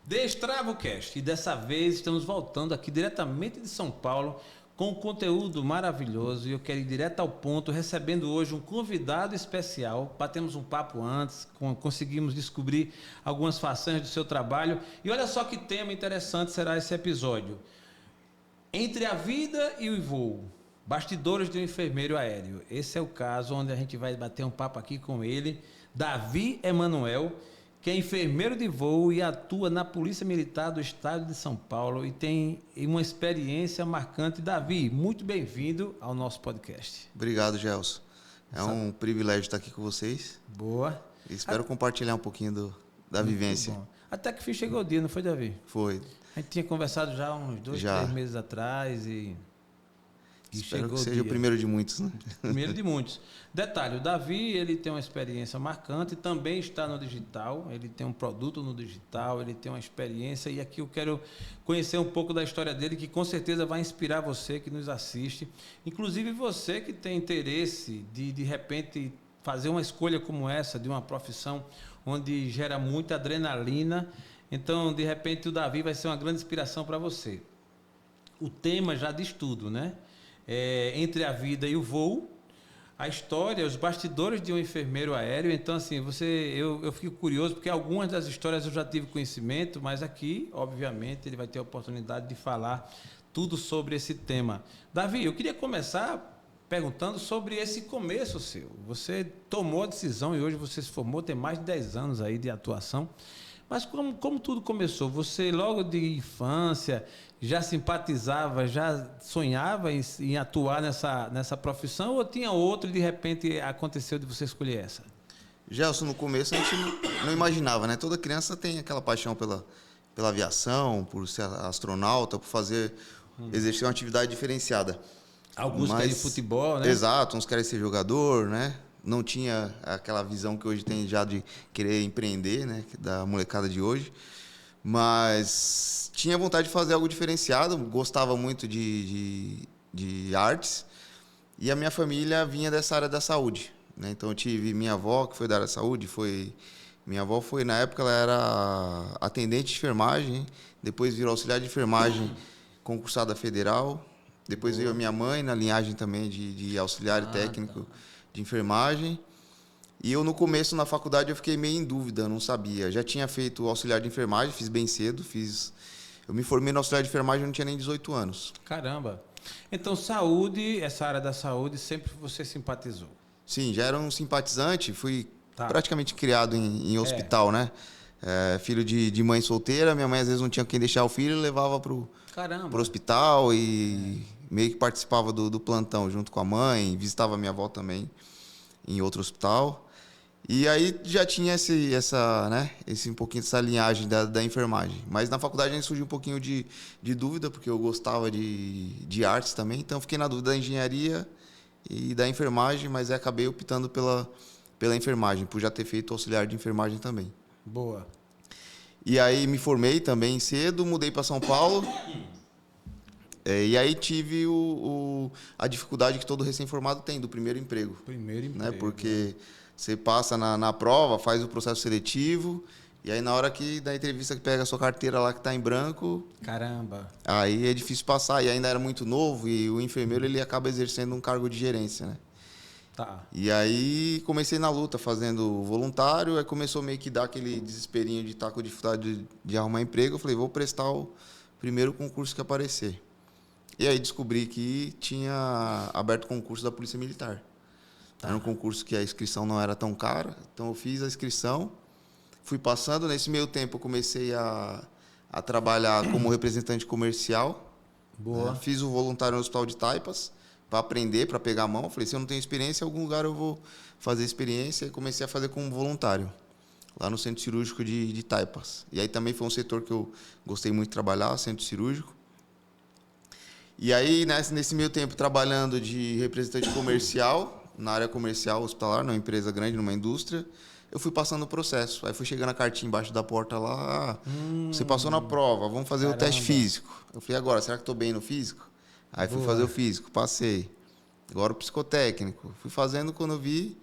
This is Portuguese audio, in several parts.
Destrava o Cast. E dessa vez estamos voltando aqui diretamente de São Paulo com um conteúdo maravilhoso. E eu quero ir direto ao ponto, recebendo hoje um convidado especial. Batemos um papo antes, conseguimos descobrir algumas façanhas do seu trabalho. E olha só que tema interessante será esse episódio. Entre a vida e o voo. Bastidores de um enfermeiro aéreo. Esse é o caso onde a gente vai bater um papo aqui com ele, Davi Emanuel, que é enfermeiro de voo e atua na Polícia Militar do Estado de São Paulo e tem uma experiência marcante. Davi, muito bem-vindo ao nosso podcast. Obrigado, Gelson. É um privilégio estar aqui com vocês. Boa. E espero compartilhar um pouquinho da vivência. Bom. Até que chegou o dia, não foi, Davi? Foi. A gente tinha conversado já uns 2-3 meses atrás e espero chegou que seja o primeiro de muitos, né? Primeiro de muitos. Detalhe, o Davi, ele tem uma experiência marcante, também está no digital, ele tem um produto no digital, ele tem uma experiência, e aqui eu quero conhecer um pouco da história dele, que com certeza vai inspirar você que nos assiste, inclusive você que tem interesse de repente, fazer uma escolha como essa, de uma profissão onde gera muita adrenalina. Então, de repente, o Davi vai ser uma grande inspiração para você. O tema já diz tudo, né? Entre a vida e o voo, a história, os bastidores de um enfermeiro aéreo. Então, assim, eu fico curioso, porque algumas das histórias eu já tive conhecimento, mas aqui, obviamente, ele vai ter a oportunidade de falar tudo sobre esse tema. Davi, eu queria começar perguntando sobre esse começo seu. Você tomou a decisão e hoje você se formou, tem mais de 10 anos aí de atuação. Mas como tudo começou? Você logo de infância já simpatizava, já sonhava em atuar nessa profissão, ou tinha outro e de repente aconteceu de você escolher essa? Gelson, no começo a gente não imaginava, né? Toda criança tem aquela paixão pela aviação, por ser astronauta, por exercer uma atividade diferenciada. Alguns querem futebol, né? Exato, uns querem ser jogador, né? Não tinha aquela visão que hoje tem já de querer empreender, né, da molecada de hoje, mas tinha vontade de fazer algo diferenciado, gostava muito de artes, e a minha família vinha dessa área da saúde, né? Então eu tive minha avó, que foi da área da saúde, minha avó foi, na época ela era atendente de enfermagem, depois virou auxiliar de enfermagem concursada federal, depois veio a minha mãe na linhagem também de auxiliar técnico, de enfermagem. E eu, no começo, na faculdade, eu fiquei meio em dúvida, não sabia. Já tinha feito auxiliar de enfermagem, fiz bem cedo. Eu me formei no auxiliar de enfermagem, eu não tinha nem 18 anos. Caramba! Então, saúde, essa área da saúde, sempre você simpatizou? Sim, já era um simpatizante. Fui praticamente criado em hospital, né? Filho de mãe solteira. Minha mãe, às vezes, não tinha quem deixar o filho, levava pro hospital e meio que participava do plantão junto com a mãe, visitava minha avó também em outro hospital. E aí já tinha um pouquinho dessa linhagem da enfermagem. Mas na faculdade a gente surgiu um pouquinho de dúvida, porque eu gostava de artes também, então fiquei na dúvida da engenharia e da enfermagem, mas acabei optando pela enfermagem, por já ter feito auxiliar de enfermagem também. Boa. E aí me formei também cedo, mudei para São Paulo. E aí tive a dificuldade que todo recém-formado tem do primeiro emprego. Né? Porque você passa na prova, faz o processo seletivo, e aí na hora da entrevista que pega a sua carteira lá que está em branco... Caramba! Aí é difícil passar, e ainda era muito novo, e o enfermeiro ele acaba exercendo um cargo de gerência, né? Tá. E aí comecei na luta fazendo voluntário, aí começou meio que dar aquele desesperinho de estar com dificuldade de arrumar emprego. Eu falei, vou prestar o primeiro concurso que aparecer. E aí descobri que tinha aberto concurso da Polícia Militar. Era um concurso que a inscrição não era tão cara, então eu fiz a inscrição, fui passando. Nesse meio tempo eu comecei a trabalhar como representante comercial. Boa. Fiz o voluntário no Hospital de Taipas para aprender, para pegar a mão. Falei, se eu não tenho experiência, em algum lugar eu vou fazer experiência. E comecei a fazer como voluntário, lá no Centro Cirúrgico de Taipas. E aí também foi um setor que eu gostei muito de trabalhar, Centro Cirúrgico. E aí, nesse meio tempo, trabalhando de representante comercial, na área comercial hospitalar, numa empresa grande, numa indústria, eu fui passando o processo. Aí fui chegando a cartinha embaixo da porta lá, você passou na prova, vamos fazer o teste físico. Eu falei, agora, será que estou bem no físico? Aí fui fazer o físico, passei. Agora o psicotécnico. Fui fazendo quando eu vi,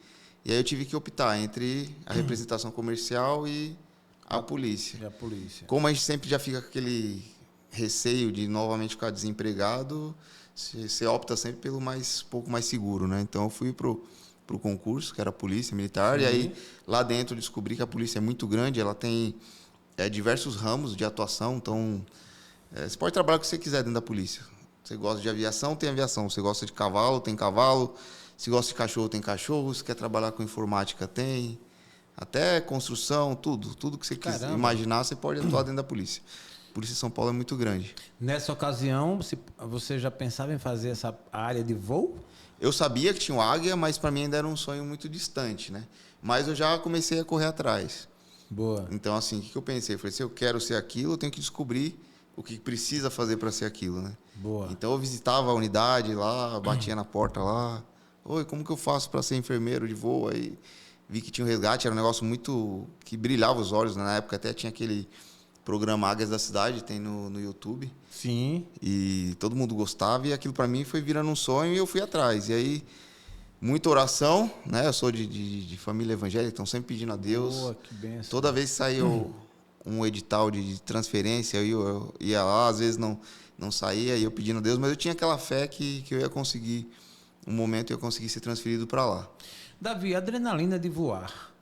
e aí eu tive que optar entre a representação comercial e a polícia. E a polícia. Como a gente sempre já fica com aquele receio de novamente ficar desempregado, você opta sempre pelo pouco mais seguro, né? Então eu fui pro concurso, que era a polícia militar, Sim. e aí lá dentro eu descobri que a polícia é muito grande, ela tem diversos ramos de atuação, então você pode trabalhar o que você quiser dentro da polícia. Você gosta de aviação, tem aviação. Você gosta de cavalo, tem cavalo. Se gosta de cachorro, tem cachorro. Se quer trabalhar com informática, tem. Até construção, tudo. Tudo que você quiser imaginar, você pode atuar dentro da polícia. A Polícia de São Paulo é muito grande. Nessa ocasião, você já pensava em fazer essa área de voo? Eu sabia que tinha o águia, mas para mim ainda era um sonho muito distante, né? Mas eu já comecei a correr atrás. Boa. Então, assim, o que eu pensei? Eu falei, se eu quero ser aquilo, eu tenho que descobrir o que precisa fazer para ser aquilo, né? Boa. Então eu visitava a unidade lá, batia na porta lá. Oi, como que eu faço para ser enfermeiro de voo? Aí vi que tinha um resgate, era um negócio muito que brilhava os olhos, né? Na época até tinha aquele programa Águias da Cidade, tem no YouTube. Sim. E todo mundo gostava e aquilo para mim foi virando um sonho e eu fui atrás. E aí muita oração, né? Eu sou de família evangélica, então sempre pedindo a Deus. Boa, que benção. Toda vez que saiu um edital de transferência, eu ia lá, às vezes não saía, e eu pedindo a Deus, mas eu tinha aquela fé que eu ia conseguir, um momento eu ia conseguir ser transferido para lá. Davi, adrenalina de voar.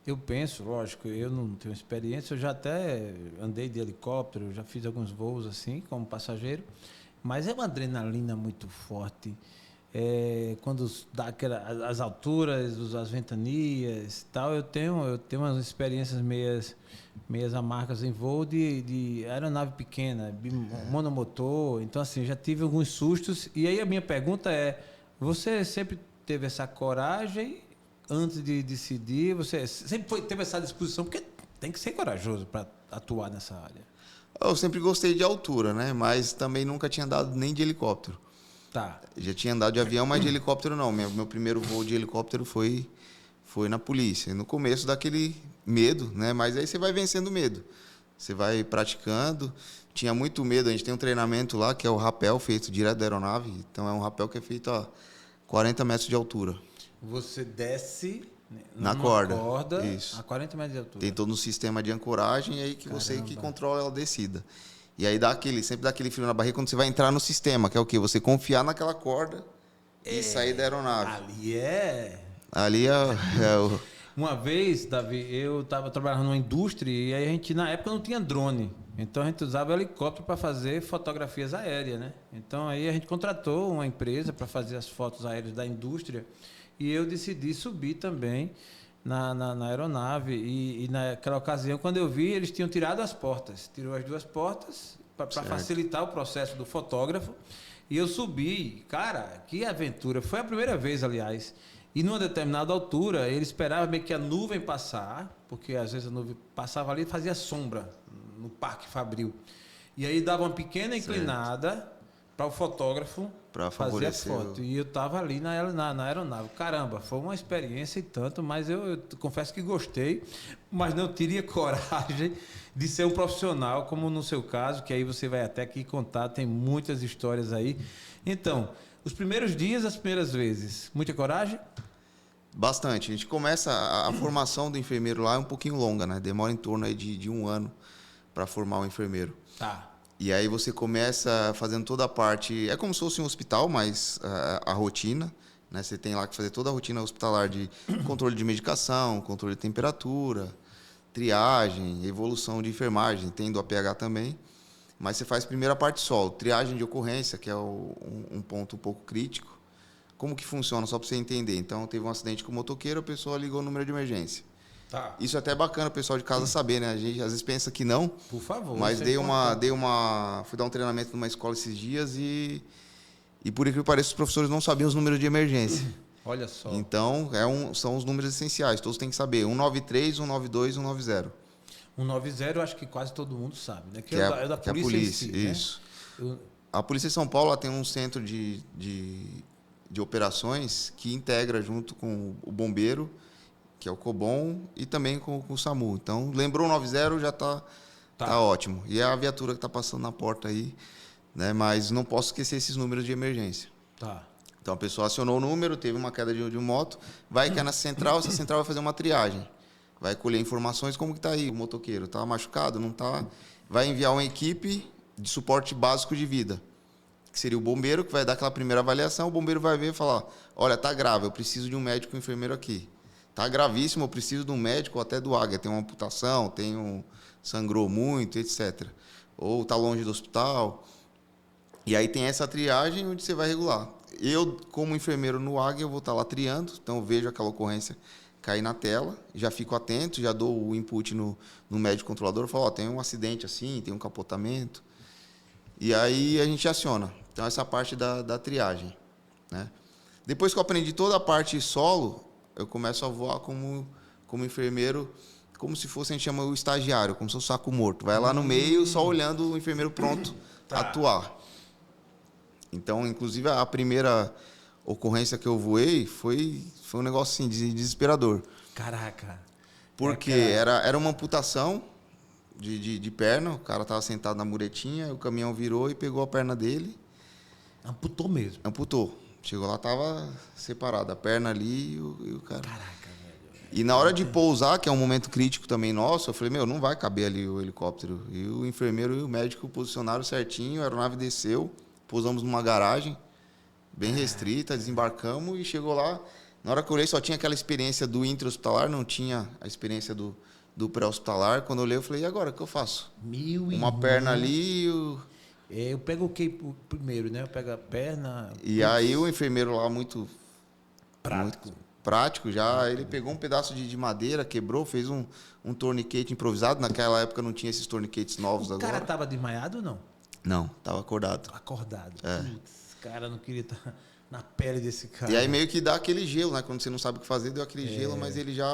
Eu penso, lógico, eu não tenho experiência, eu já até andei de helicóptero, já fiz alguns voos assim, como passageiro, mas é uma adrenalina muito forte. Quando dá as alturas, as ventanias e tal, eu tenho umas experiências meias amargas em voo de aeronave pequena, monomotor. Então, assim, já tive alguns sustos. E aí a minha pergunta é, você sempre teve essa coragem antes de decidir? Você sempre teve essa disposição? Porque tem que ser corajoso para atuar nessa área. Eu sempre gostei de altura, né? Mas também nunca tinha andado nem de helicóptero. Tá. Já tinha andado de avião, mas de helicóptero não. Meu primeiro voo de helicóptero foi na polícia. No começo daquele medo, né? Mas aí você vai vencendo o medo. Você vai praticando. Tinha muito medo. A gente tem um treinamento lá que é o rapel feito direto da aeronave. Então é um rapel que é feito a 40 metros de altura. Você desce na corda isso. A 40 metros de altura. Tem todo um sistema de ancoragem e aí que você que controla a descida. E aí sempre dá aquele frio na barriga quando você vai entrar no sistema, que é o quê? Você confiar naquela corda e sair da aeronave. Ali é o... Uma vez, Davi, eu estava trabalhando numa indústria e aí a gente, na época, não tinha drone. Então a gente usava helicóptero para fazer fotografias aéreas, né? Então aí a gente contratou uma empresa para fazer as fotos aéreas da indústria e eu decidi subir também na aeronave. E naquela ocasião, quando eu vi, eles tinham tirado as portas. Tirou as duas portas para facilitar o processo do fotógrafo. E eu subi. Cara, que aventura. Foi a primeira vez, aliás. E numa determinada altura, ele esperava meio que a nuvem passar, porque às vezes a nuvem passava ali e fazia sombra no Parque Fabril. E aí dava uma pequena inclinada para o fotógrafo fazer a foto. E eu estava ali na aeronave. Caramba, foi uma experiência e tanto, mas eu confesso que gostei, mas não teria coragem de ser um profissional, como no seu caso, que aí você vai até aqui contar, tem muitas histórias aí. Então, os primeiros dias, as primeiras vezes, muita coragem? Bastante. A gente começa, a formação do enfermeiro lá é um pouquinho longa, né? Demora em torno aí de 1 ano para formar o enfermeiro. Tá. E aí você começa fazendo toda a parte... É como se fosse um hospital, mas a rotina, né? Você tem lá que fazer toda a rotina hospitalar de controle de medicação, controle de temperatura, triagem, evolução de enfermagem, tem do APH também. Mas você faz primeiro a parte solo, triagem de ocorrência, que é um ponto um pouco crítico. Como que funciona, só para você entender. Então, teve um acidente com o motoqueiro, a pessoa ligou o número de emergência. Tá. Isso é até bacana o pessoal de casa saber, né? A gente às vezes pensa que não. Por favor. Mas fui dar um treinamento numa escola esses dias e por incrível que pareça, os professores não sabiam os números de emergência. Olha só. Então, são os números essenciais. Todos têm que saber. 193, 192, 190. 190, eu acho que quase todo mundo sabe, né? Que é da polícia. em si, isso. Né? A Polícia de São Paulo tem um centro de operações que integra junto com o bombeiro, que é o Cobom, e também com o SAMU. Então, lembrou o 90, já tá ótimo. E é a viatura que está passando na porta aí, né? Mas não posso esquecer esses números de emergência. Tá. Então, a pessoa acionou o número, teve uma queda de moto, vai cair na central, essa central vai fazer uma triagem. vai colher informações como que tá aí o motoqueiro, tá machucado, não tá? Vai enviar uma equipe de suporte básico de vida, que seria o bombeiro, que vai dar aquela primeira avaliação, o bombeiro vai ver e falar, olha, tá grave, eu preciso de um médico e um enfermeiro aqui. Tá gravíssimo, eu preciso de um médico ou até do Águia, tem uma amputação, sangrou muito, etc. Ou tá longe do hospital. E aí tem essa triagem onde você vai regular. Eu, como enfermeiro no Águia, eu vou estar lá triando, então eu vejo aquela ocorrência cair na tela, já fico atento, já dou o input no médico controlador, falo, tem um acidente assim, tem um capotamento. E aí a gente aciona. Então essa parte da triagem, né? Depois que eu aprendi toda a parte solo, eu começo a voar como enfermeiro, como se fosse, a gente chama o estagiário, como se fosse um saco morto. Vai lá no meio, só olhando o enfermeiro pronto a atuar. Então, inclusive, a primeira ocorrência que eu voei foi um negócio assim, desesperador. Caraca. Porque era uma amputação de perna, o cara estava sentado na muretinha, o caminhão virou e pegou a perna dele. Amputou mesmo? Amputou. Chegou lá, estava separado, a perna ali e o cara... Caraca, velho. E na hora de pousar, que é um momento crítico também nosso, eu falei, não vai caber ali o helicóptero. E o enfermeiro e o médico posicionaram certinho, a aeronave desceu, pousamos numa garagem, bem restrita, desembarcamos e chegou lá. Na hora que eu olhei, só tinha aquela experiência do intra-hospitalar, não tinha a experiência do pré-hospitalar. Quando eu olhei, eu falei, e agora, o que eu faço? Uma perna ali e eu pego o que primeiro, né? Eu pego a perna... E aí o enfermeiro lá, muito prático já, ele pegou um pedaço de madeira, quebrou, fez um torniquete improvisado. Naquela época não tinha esses torniquetes novos agora. O cara estava desmaiado ou não? Não, estava acordado. Acordado. Putz, cara, não queria estar na pele desse cara. E aí meio que dá aquele gelo, né? Quando você não sabe o que fazer, deu aquele gelo, mas ele já,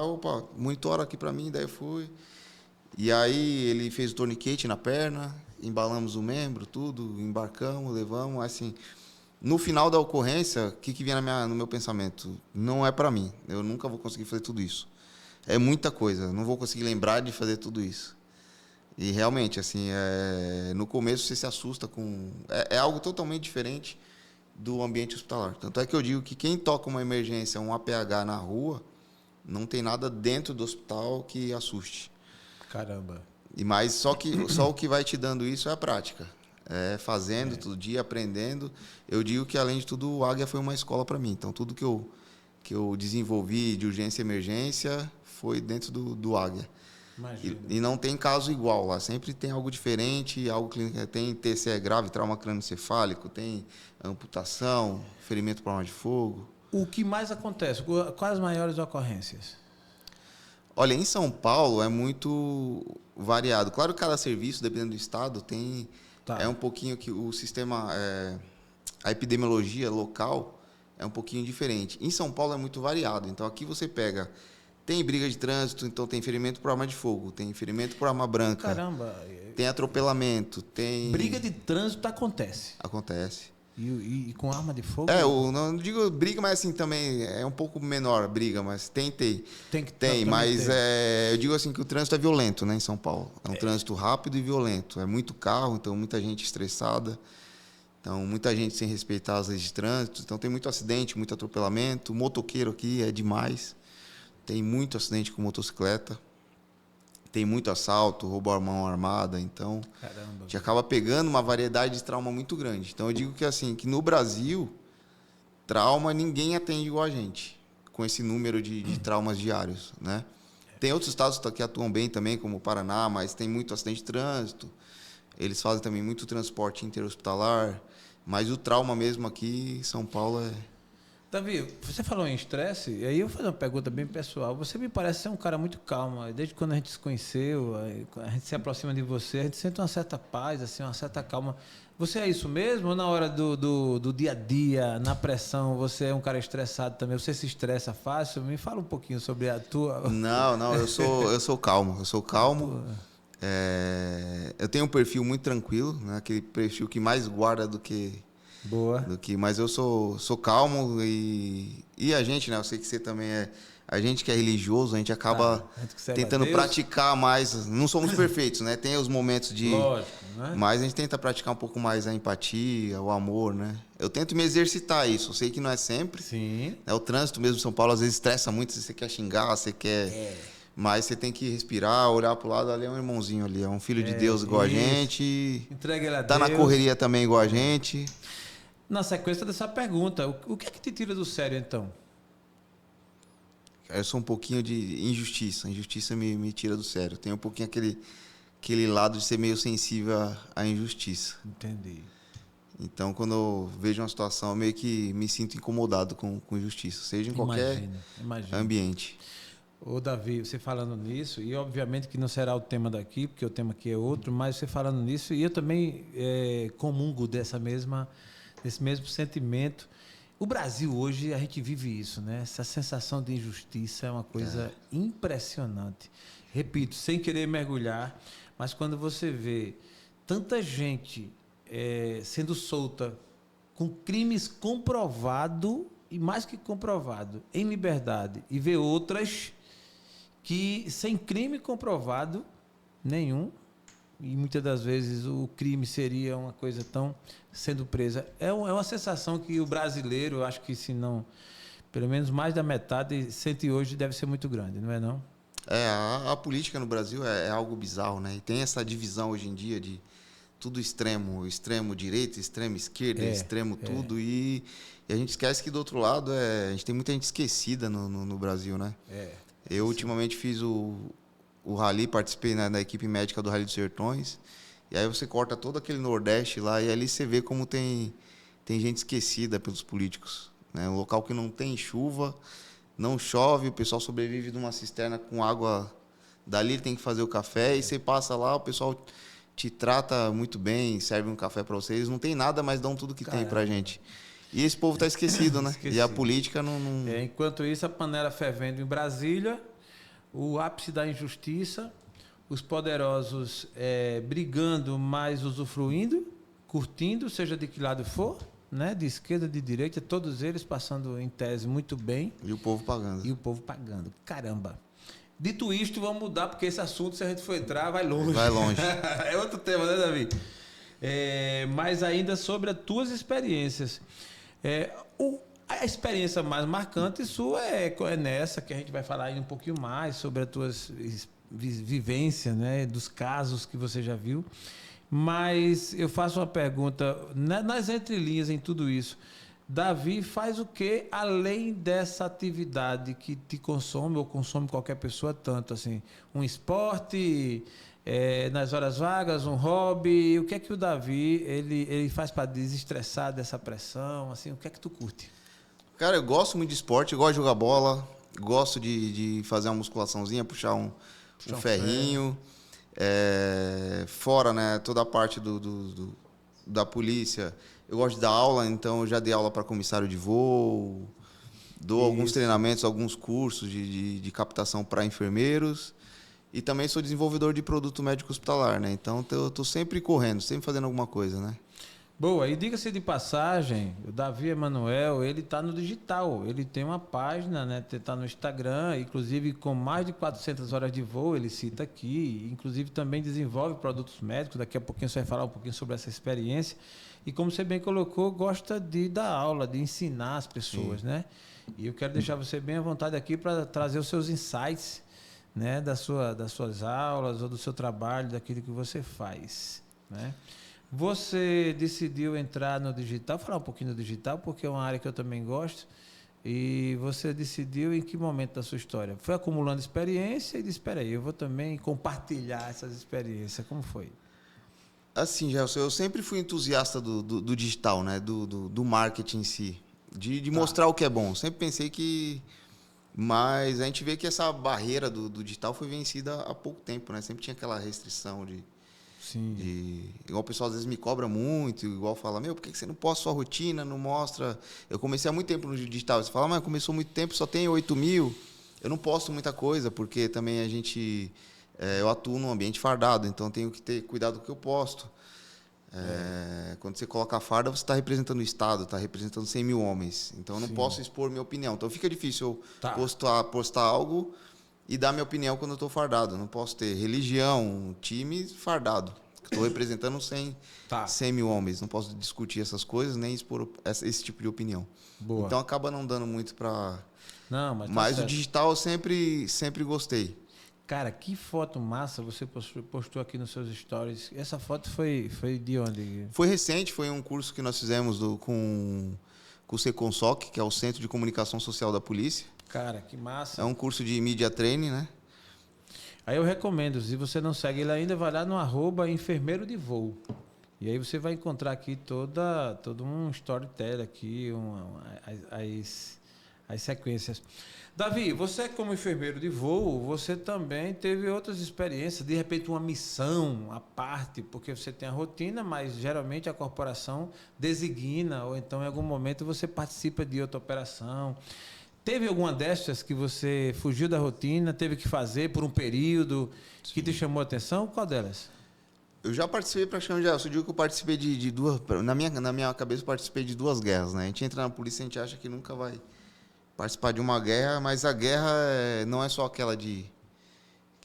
monitora aqui pra mim, daí eu fui. E aí ele fez o torniquete na perna, embalamos o membro, tudo, embarcamos, levamos, assim... No final da ocorrência, o que vinha no meu pensamento? Não é pra mim, eu nunca vou conseguir fazer tudo isso. É muita coisa, não vou conseguir lembrar de fazer tudo isso. E realmente, assim, no começo você se assusta com... É algo totalmente diferente do ambiente hospitalar. Tanto é que eu digo que quem toca uma emergência, um APH na rua, não tem nada dentro do hospital que assuste. Caramba. Mas só o que vai te dando isso é a prática. É fazendo todo dia, aprendendo. Eu digo que, além de tudo, o Águia foi uma escola para mim. Então, tudo que eu desenvolvi de urgência e emergência foi dentro do Águia. E não tem caso igual lá, sempre tem algo diferente, algo clínico, tem TCE grave, trauma crânioencefálico, tem amputação, ferimento por arma de fogo. O que mais acontece? Quais as maiores ocorrências? Olha, em São Paulo é muito variado. Claro que cada serviço, dependendo do estado, tem é um pouquinho que o sistema, a epidemiologia local é um pouquinho diferente. Em São Paulo é muito variado, então aqui você pega... Tem briga de trânsito, então tem ferimento por arma de fogo, tem ferimento por arma branca. Caramba! Tem atropelamento, tem... Briga de trânsito acontece? Acontece. E com arma de fogo? Não digo briga, mas assim também é um pouco menor a briga, mas tem. Tem, mas eu digo assim que o trânsito é violento, né, em São Paulo. É um trânsito rápido e violento. É muito carro, então muita gente estressada. Então, muita gente sem respeitar as leis de trânsito. Então, tem muito acidente, muito atropelamento. O motoqueiro aqui é demais. Tem muito acidente com motocicleta, tem muito assalto, roubo à mão armada, então Caramba. A gente acaba pegando uma variedade de trauma muito grande. Então eu digo que assim, que no Brasil, trauma ninguém atende igual a gente, com esse número de traumas diários, né? Tem outros estados que atuam bem também, como o Paraná, mas tem muito acidente de trânsito, eles fazem também muito transporte interhospitalar, mas o trauma mesmo aqui em São Paulo é... Davi, você falou em estresse, e aí eu vou fazer uma pergunta bem pessoal. Você me parece ser um cara muito calmo. Desde quando a gente se conheceu, a gente se aproxima de você, a gente sente uma certa paz, assim, uma certa calma. Você é isso mesmo? Ou na hora do dia a dia, na pressão, você é um cara estressado também? Você se estressa fácil? Me fala um pouquinho sobre a tua... Não, eu sou calmo. Eu sou calmo. Eu tenho um perfil muito tranquilo, né? Aquele perfil que mais guarda do que... Boa. Mas eu sou calmo e a gente, né? Eu sei que você também é... A gente que é religioso, a gente acaba tentando praticar mais. Não somos perfeitos, né? Tem os momentos de... Lógico, né? Mas a gente tenta praticar um pouco mais a empatia, o amor, né? Eu tento me exercitar isso. Eu sei que não é sempre. Sim. O trânsito mesmo em São Paulo às vezes estressa muito. Você quer xingar, você quer... Mas você tem que respirar, olhar pro lado, ali é um irmãozinho ali, é um filho de Deus igual a gente. Entrega ele a Tá Deus. na correria também igual a gente. Na sequência dessa pergunta, o que é que te tira do sério, então? Eu sou um pouquinho de injustiça. A injustiça me tira do sério. Tem um pouquinho aquele lado de ser meio sensível à injustiça. Entendi. Então, quando eu vejo uma situação, eu meio que me sinto incomodado com injustiça, seja em qualquer ambiente. Ô, Davi, você falando nisso, e obviamente que não será o tema daqui, porque o tema aqui é outro, mas você falando nisso, e eu também comungo desse mesmo sentimento. O Brasil hoje, a gente vive isso, né? Essa sensação de injustiça é uma coisa impressionante. Repito, sem querer mergulhar, mas quando você vê tanta gente sendo solta com crimes comprovados, e mais que comprovado, em liberdade, e vê outras que sem crime comprovado nenhum, e muitas das vezes o crime seria uma coisa tão sendo presa. É uma sensação que o brasileiro, eu acho que se não, pelo menos mais da metade, sente hoje, deve ser muito grande, não é não? A política no Brasil é algo bizarro, né? E tem essa divisão hoje em dia de tudo extremo, extremo direita, extremo esquerda, extremo tudo, e a gente esquece que do outro lado a gente tem muita gente esquecida no Brasil, né? Eu ultimamente fiz o rally, participei da equipe médica do Rally dos Sertões, e aí você corta todo aquele Nordeste lá, e ali você vê como tem gente esquecida pelos políticos, né? Um local que não tem chuva, não chove, o pessoal sobrevive numa cisterna com água dali, tem que fazer o café, e você passa lá, o pessoal te trata muito bem, serve um café para vocês, não tem nada, mas dão tudo que tem pra gente. E esse povo tá esquecido, né? E a política não... enquanto isso, a panela fervendo em Brasília, o ápice da injustiça, os poderosos brigando, mas usufruindo, curtindo, seja de que lado for, né? De esquerda, de direita, todos eles passando em tese muito bem. E o povo pagando. Caramba. Dito isto, vamos mudar, porque esse assunto, se a gente for entrar, vai longe. Vai longe. É outro tema, né, Davi? Mas ainda sobre as tuas experiências. A experiência mais marcante sua é nessa, que a gente vai falar aí um pouquinho mais sobre as tuas vivências, né, dos casos que você já viu. Mas eu faço uma pergunta, nas entrelinhas em tudo isso. Davi faz o que além dessa atividade que te consome ou consome qualquer pessoa tanto assim? Um esporte, nas horas vagas, um hobby? O que é que o Davi ele faz para desestressar dessa pressão? Assim, o que é que tu curte? Cara, eu gosto muito de esporte, eu gosto de jogar bola, gosto de fazer uma musculaçãozinha, puxar um ferrinho. Fora, né, toda a parte da polícia. Eu gosto de dar aula, então eu já dei aula para comissário de voo, dou alguns treinamentos, alguns cursos de captação para enfermeiros, e também sou desenvolvedor de produto médico hospitalar, né? Então eu tô sempre correndo, sempre fazendo alguma coisa, né? Boa, e diga-se de passagem, o Davi Emanuel, ele está no digital, ele tem uma página, né, está no Instagram, inclusive com mais de 400 horas de voo, ele cita aqui, inclusive também desenvolve produtos médicos, daqui a pouquinho você vai falar um pouquinho sobre essa experiência, e como você bem colocou, gosta de dar aula, de ensinar as pessoas, né? E eu quero deixar você bem à vontade aqui para trazer os seus insights, né, das suas aulas ou do seu trabalho, daquilo que você faz, né? Você decidiu entrar no digital, falar um pouquinho do digital, porque é uma área que eu também gosto, e você decidiu em que momento da sua história? Foi acumulando experiência e disse, espera aí, eu vou também compartilhar essas experiências. Como foi? Assim, Gelson, eu sempre fui entusiasta do digital, né? Do marketing em si, de mostrar o que é bom. Sempre pensei que... Mas a gente vê que essa barreira do digital foi vencida há pouco tempo, né? Sempre tinha aquela restrição igual o pessoal às vezes me cobra muito, igual fala, por que você não posta sua rotina, não mostra... Eu comecei há muito tempo no digital, você fala, mas começou muito tempo, só tem 8.000, eu não posto muita coisa, porque também eu atuo num ambiente fardado, então tenho que ter cuidado com o que eu posto. Quando você coloca a farda, você está representando o Estado, está representando 100 mil homens, então eu não posso expor minha opinião, então fica difícil eu postar algo e dar minha opinião quando eu estou fardado. Não posso ter religião, time fardado. Estou representando 100 mil homens. Não posso discutir essas coisas nem expor esse tipo de opinião. Boa. Então acaba não dando muito para... Não, mas o digital eu sempre gostei. Cara, que foto massa você postou aqui nos seus stories. Essa foto foi de onde? Foi recente, foi um curso que nós fizemos com o Seconsok, que é o Centro de Comunicação Social da Polícia. Cara, que massa. É um curso de Media Training, né? Aí eu recomendo, se você não segue ele ainda, vai lá no @enfermeiro de voo. E aí você vai encontrar aqui todo um storytelling aqui, as sequências. Davi, você como enfermeiro de voo, você também teve outras experiências, de repente uma missão à parte, porque você tem a rotina, mas geralmente a corporação designa, ou então em algum momento você participa de outra operação. Teve alguma destas que você fugiu da rotina, teve que fazer por um período, que te chamou a atenção? Qual delas? Eu já participei praticamente, eu digo que eu participei de duas, na minha cabeça eu participei de 2 guerras, né? A gente entra na polícia, a gente acha que nunca vai participar de uma guerra, mas a guerra não é só aquela que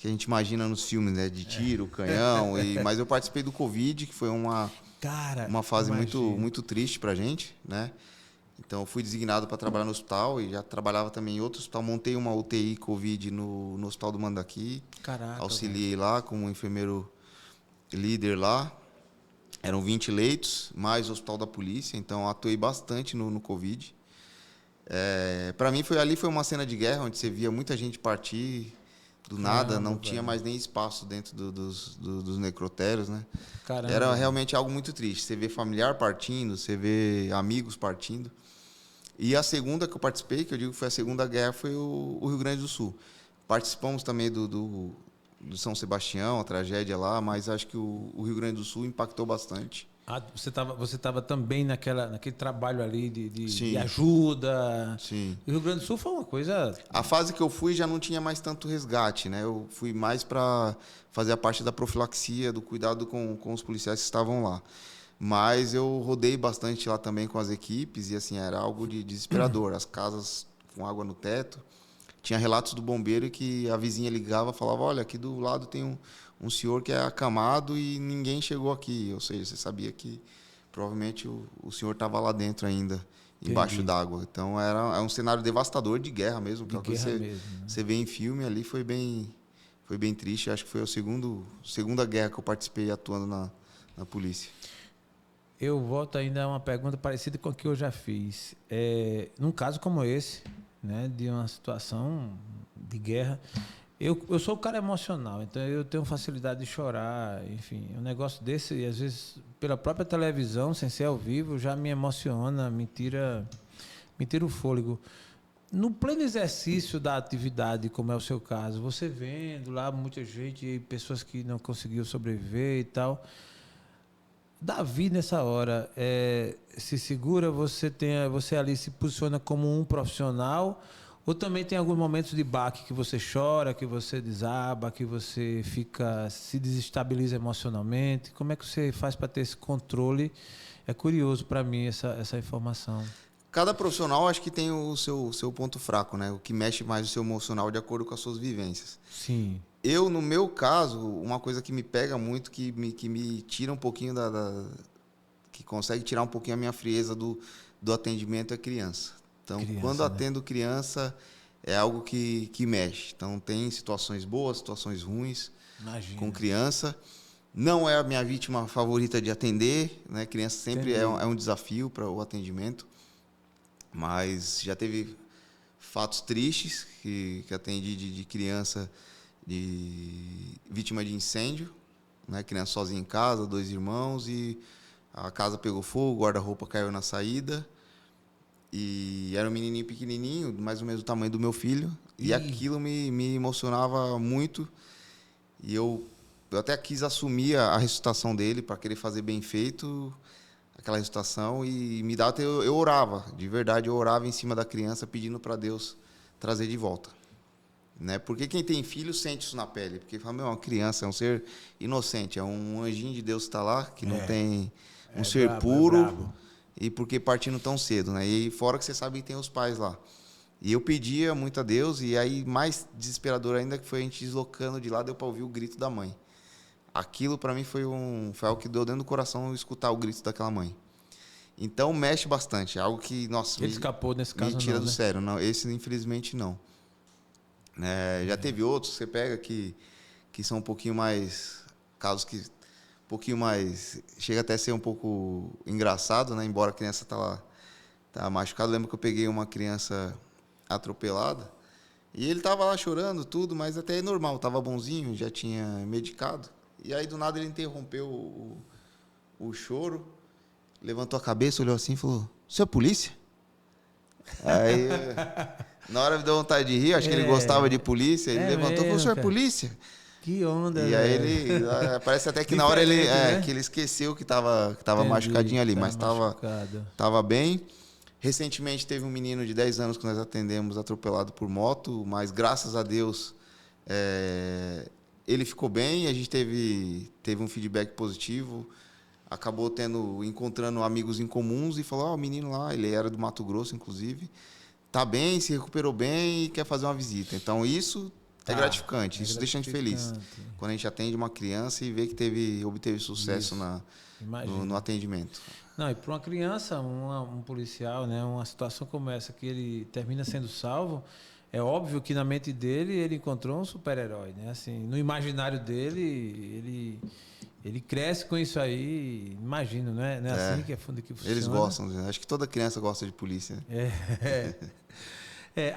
a gente imagina nos filmes, né? De tiro, canhão, mas eu participei do Covid, que foi uma fase muito triste pra gente, né? Então eu fui designado para trabalhar no hospital e já trabalhava também em outro hospital, montei uma UTI Covid no Hospital do Mandaqui. Caraca, auxiliei lá como enfermeiro líder lá. Eram 20 leitos, mais o Hospital da Polícia, então atuei bastante no Covid. Para mim, foi uma cena de guerra, onde você via muita gente partir do nada, não tinha mais nem espaço dentro dos necrotérios, né? Caramba. Era realmente algo muito triste. Você vê familiar partindo, você vê amigos partindo. E a segunda que eu participei, que eu digo que foi a Segunda Guerra, foi o Rio Grande do Sul. Participamos também do São Sebastião, a tragédia lá, mas acho que o Rio Grande do Sul impactou bastante. Ah, você estava também naquele trabalho ali de ajuda. Sim. E o Rio Grande do Sul foi uma coisa... A fase que eu fui já não tinha mais tanto resgate, né? Eu fui mais para fazer a parte da profilaxia, do cuidado com os policiais que estavam lá. Mas eu rodei bastante lá também com as equipes e assim era algo de desesperador. As casas com água no teto. Tinha relatos do bombeiro que a vizinha ligava e falava: olha, aqui do lado tem um senhor que é acamado e ninguém chegou aqui. Ou seja, você sabia que provavelmente o senhor estava lá dentro ainda, embaixo d'água. Então é um cenário devastador de guerra mesmo. De guerra mesmo, né? Você vê em filme ali, foi bem triste. Acho que foi a segunda guerra que eu participei atuando na polícia. Eu volto ainda a uma pergunta parecida com a que eu já fiz. Num caso como esse, né, de uma situação de guerra, eu sou um cara emocional, então eu tenho facilidade de chorar, enfim, um negócio desse, e às vezes pela própria televisão, sem ser ao vivo, já me emociona, me tira o fôlego. No pleno exercício da atividade, como é o seu caso, você vendo lá muita gente, pessoas que não conseguiram sobreviver e tal... Davi, nessa hora, se segura, você ali se posiciona como um profissional, ou também tem alguns momentos de baque que você chora, que você desaba, que você se desestabiliza emocionalmente? Como é que você faz para ter esse controle? É curioso para mim essa informação. Cada profissional acho que tem o seu ponto fraco, né? O que mexe mais o seu emocional de acordo com as suas vivências. Sim. Eu, no meu caso, uma coisa que me pega muito, que me tira um pouquinho que consegue tirar um pouquinho a minha frieza do atendimento é criança. Então, quando atendo criança, é algo que mexe. Então, tem situações boas, situações ruins. Imagina. Com criança. Não é a minha vítima favorita de atender, né? Criança sempre é um desafio para o atendimento. Mas já teve fatos tristes que atendi de criança vítima de incêndio, né? Criança sozinha em casa, 2 irmãos, e a casa pegou fogo, o guarda-roupa caiu na saída, e era um menininho pequenininho, mais ou menos do tamanho do meu filho, e aquilo me emocionava muito, e eu até quis assumir a ressuscitação dele para querer fazer bem feito aquela ressuscitação, e me dava, eu orava, de verdade, eu orava em cima da criança pedindo para Deus trazer de volta. Né? Porque quem tem filho sente isso na pele. Porque fala, é uma criança, é um ser inocente, é um anjinho de Deus que está lá, que não tem um ser brabo, puro, e porque partindo tão cedo. Né? E fora que você sabe que tem os pais lá. E eu pedia muito a Deus, e aí mais desesperador ainda que foi a gente deslocando de lá, deu para ouvir o grito da mãe. Aquilo para mim foi algo que deu dentro do coração escutar o grito daquela mãe. Então mexe bastante, é algo que, nossa, Ele escapou nesse caso, me tira não, do né? sério. Não, esse infelizmente não. Já teve outros que você pega que são um pouquinho mais... Casos que... Um pouquinho mais... Chega até a ser um pouco engraçado, né? Embora a criança tá machucada. Eu lembro que eu peguei uma criança atropelada e ele tava lá chorando, tudo, mas até é normal. Tava bonzinho, já tinha medicado. E aí, do nada, ele interrompeu o choro, levantou a cabeça, olhou assim e falou: "Você é polícia?" Aí, na hora me deu vontade de rir, acho que ele gostava de polícia, ele levantou e falou: "O senhor é polícia?" Que onda, E aí velho. parece até que na hora Né? que ele esqueceu que tava Entendi, machucadinho ali, tá mas machucado. tava bem. Recentemente teve um menino de 10 anos que nós atendemos atropelado por moto, mas graças a Deus ele ficou bem, a gente teve um feedback positivo, acabou encontrando amigos em comuns e falou: "Ó, o menino lá, ele era do Mato Grosso, inclusive, tá bem, se recuperou bem e quer fazer uma visita." Então isso é gratificante, isso deixa a gente feliz. Quando a gente atende uma criança e vê que obteve sucesso no atendimento. Não, e para uma criança, um policial, né, uma situação como essa, que ele termina sendo salvo, é óbvio que na mente dele ele encontrou um super-herói, né? Assim, no imaginário dele, ele cresce com isso aí, imagino, né? Não é assim que funciona? Eles gostam, acho que toda criança gosta de polícia.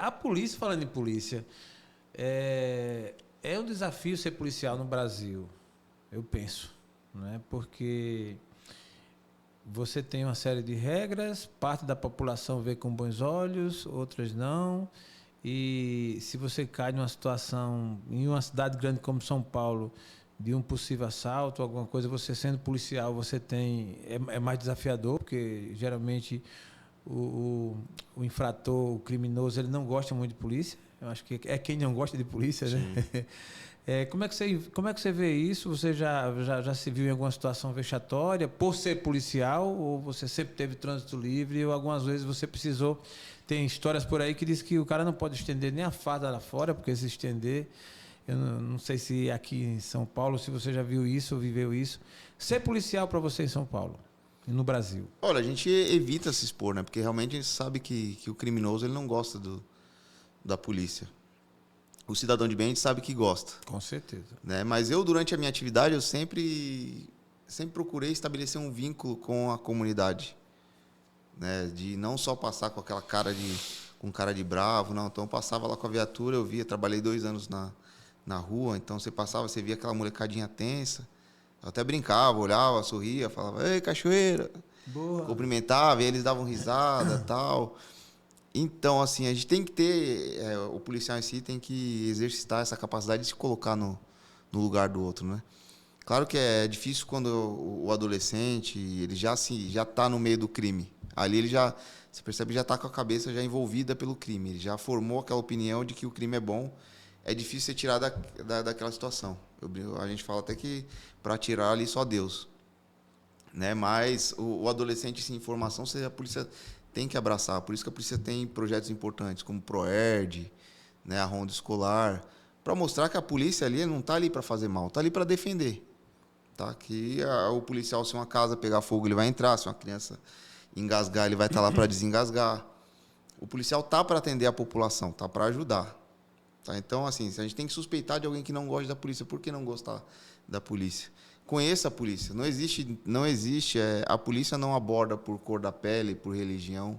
A polícia, falando em polícia, é um desafio ser policial no Brasil, eu penso, né? Porque você tem uma série de regras, parte da população vê com bons olhos, outras não. E se você cai numa situação, em uma cidade grande como São Paulo, de um possível assalto, alguma coisa, você sendo policial, você é mais desafiador, porque geralmente o infrator, o criminoso, ele não gosta muito de polícia. Eu acho que é quem não gosta de polícia, né? Como é que você vê isso? Você já se viu em alguma situação vexatória por ser policial, ou você sempre teve trânsito livre, ou algumas vezes você precisou... Tem histórias por aí que diz que o cara não pode estender nem a farda lá fora, porque se estender... Eu não sei se aqui em São Paulo, se você já viu isso ou viveu isso. Ser policial para você em São Paulo e no Brasil? Olha, a gente evita se expor, né? Porque realmente a gente sabe que o criminoso ele não gosta da polícia. O cidadão de bem a gente sabe que gosta. Com certeza. Né? Mas eu, durante a minha atividade, eu sempre procurei estabelecer um vínculo com a comunidade. Né? De não só passar com aquela cara de bravo, não. Então eu passava lá com a viatura, eu via, trabalhei 2 anos na rua, então você passava, você via aquela molecadinha tensa. Eu até brincava, olhava, sorria, falava: "Ei, cachoeira!" Boa. Cumprimentava, e eles davam risada, tal. Então, assim, a gente tem que ter... o policial em si tem que exercitar essa capacidade de se colocar no lugar do outro, né? Claro que é difícil quando o adolescente ele já está no meio do crime. Ali você percebe, já está com a cabeça já envolvida pelo crime. Ele já formou aquela opinião de que o crime é bom. É difícil você tirar daquela situação. A gente fala até que para tirar ali só Deus. Né? Mas o adolescente sem informação, a polícia tem que abraçar. Por isso que a polícia tem projetos importantes, como o ProERD, né, a ronda escolar, para mostrar que a polícia ali não está ali para fazer mal, está ali para defender. Tá? Que o policial, se uma casa pegar fogo, ele vai entrar, se uma criança engasgar, ele vai estar lá para desengasgar. O policial está para atender a população, está para ajudar. Tá? Então, assim, se a gente tem que suspeitar de alguém que não gosta da polícia, por que não gostar da polícia? Conheça a polícia. Não existe a polícia não aborda por cor da pele, por religião,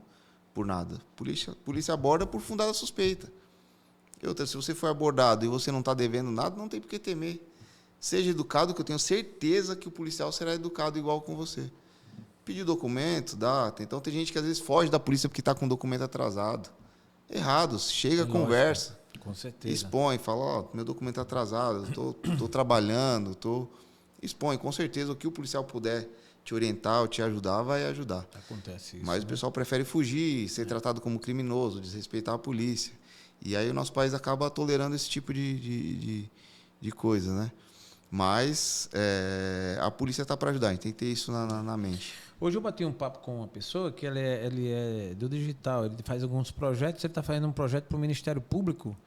por nada. Polícia aborda por fundada suspeita. E outra, se você foi abordado e você não está devendo nada, não tem por que temer. Seja educado, que eu tenho certeza que o policial será educado igual com você. Pedir documento, dá. Então tem gente que às vezes foge da polícia porque está com o documento atrasado. Errado. Chega, conversa. Com certeza. Expõe, fala: "Ó, meu documento está atrasado, estou trabalhando, expõe, com certeza o que o policial puder te orientar ou te ajudar, vai ajudar. Acontece isso. Mas o pessoal prefere fugir, ser tratado como criminoso, desrespeitar a polícia. E aí o nosso país acaba tolerando esse tipo de coisa, né? Mas a polícia está para ajudar, a gente tem que ter isso na mente. Hoje eu bati um papo com uma pessoa que ele é do digital, ele faz alguns projetos, ele está fazendo um projeto para o Ministério Público,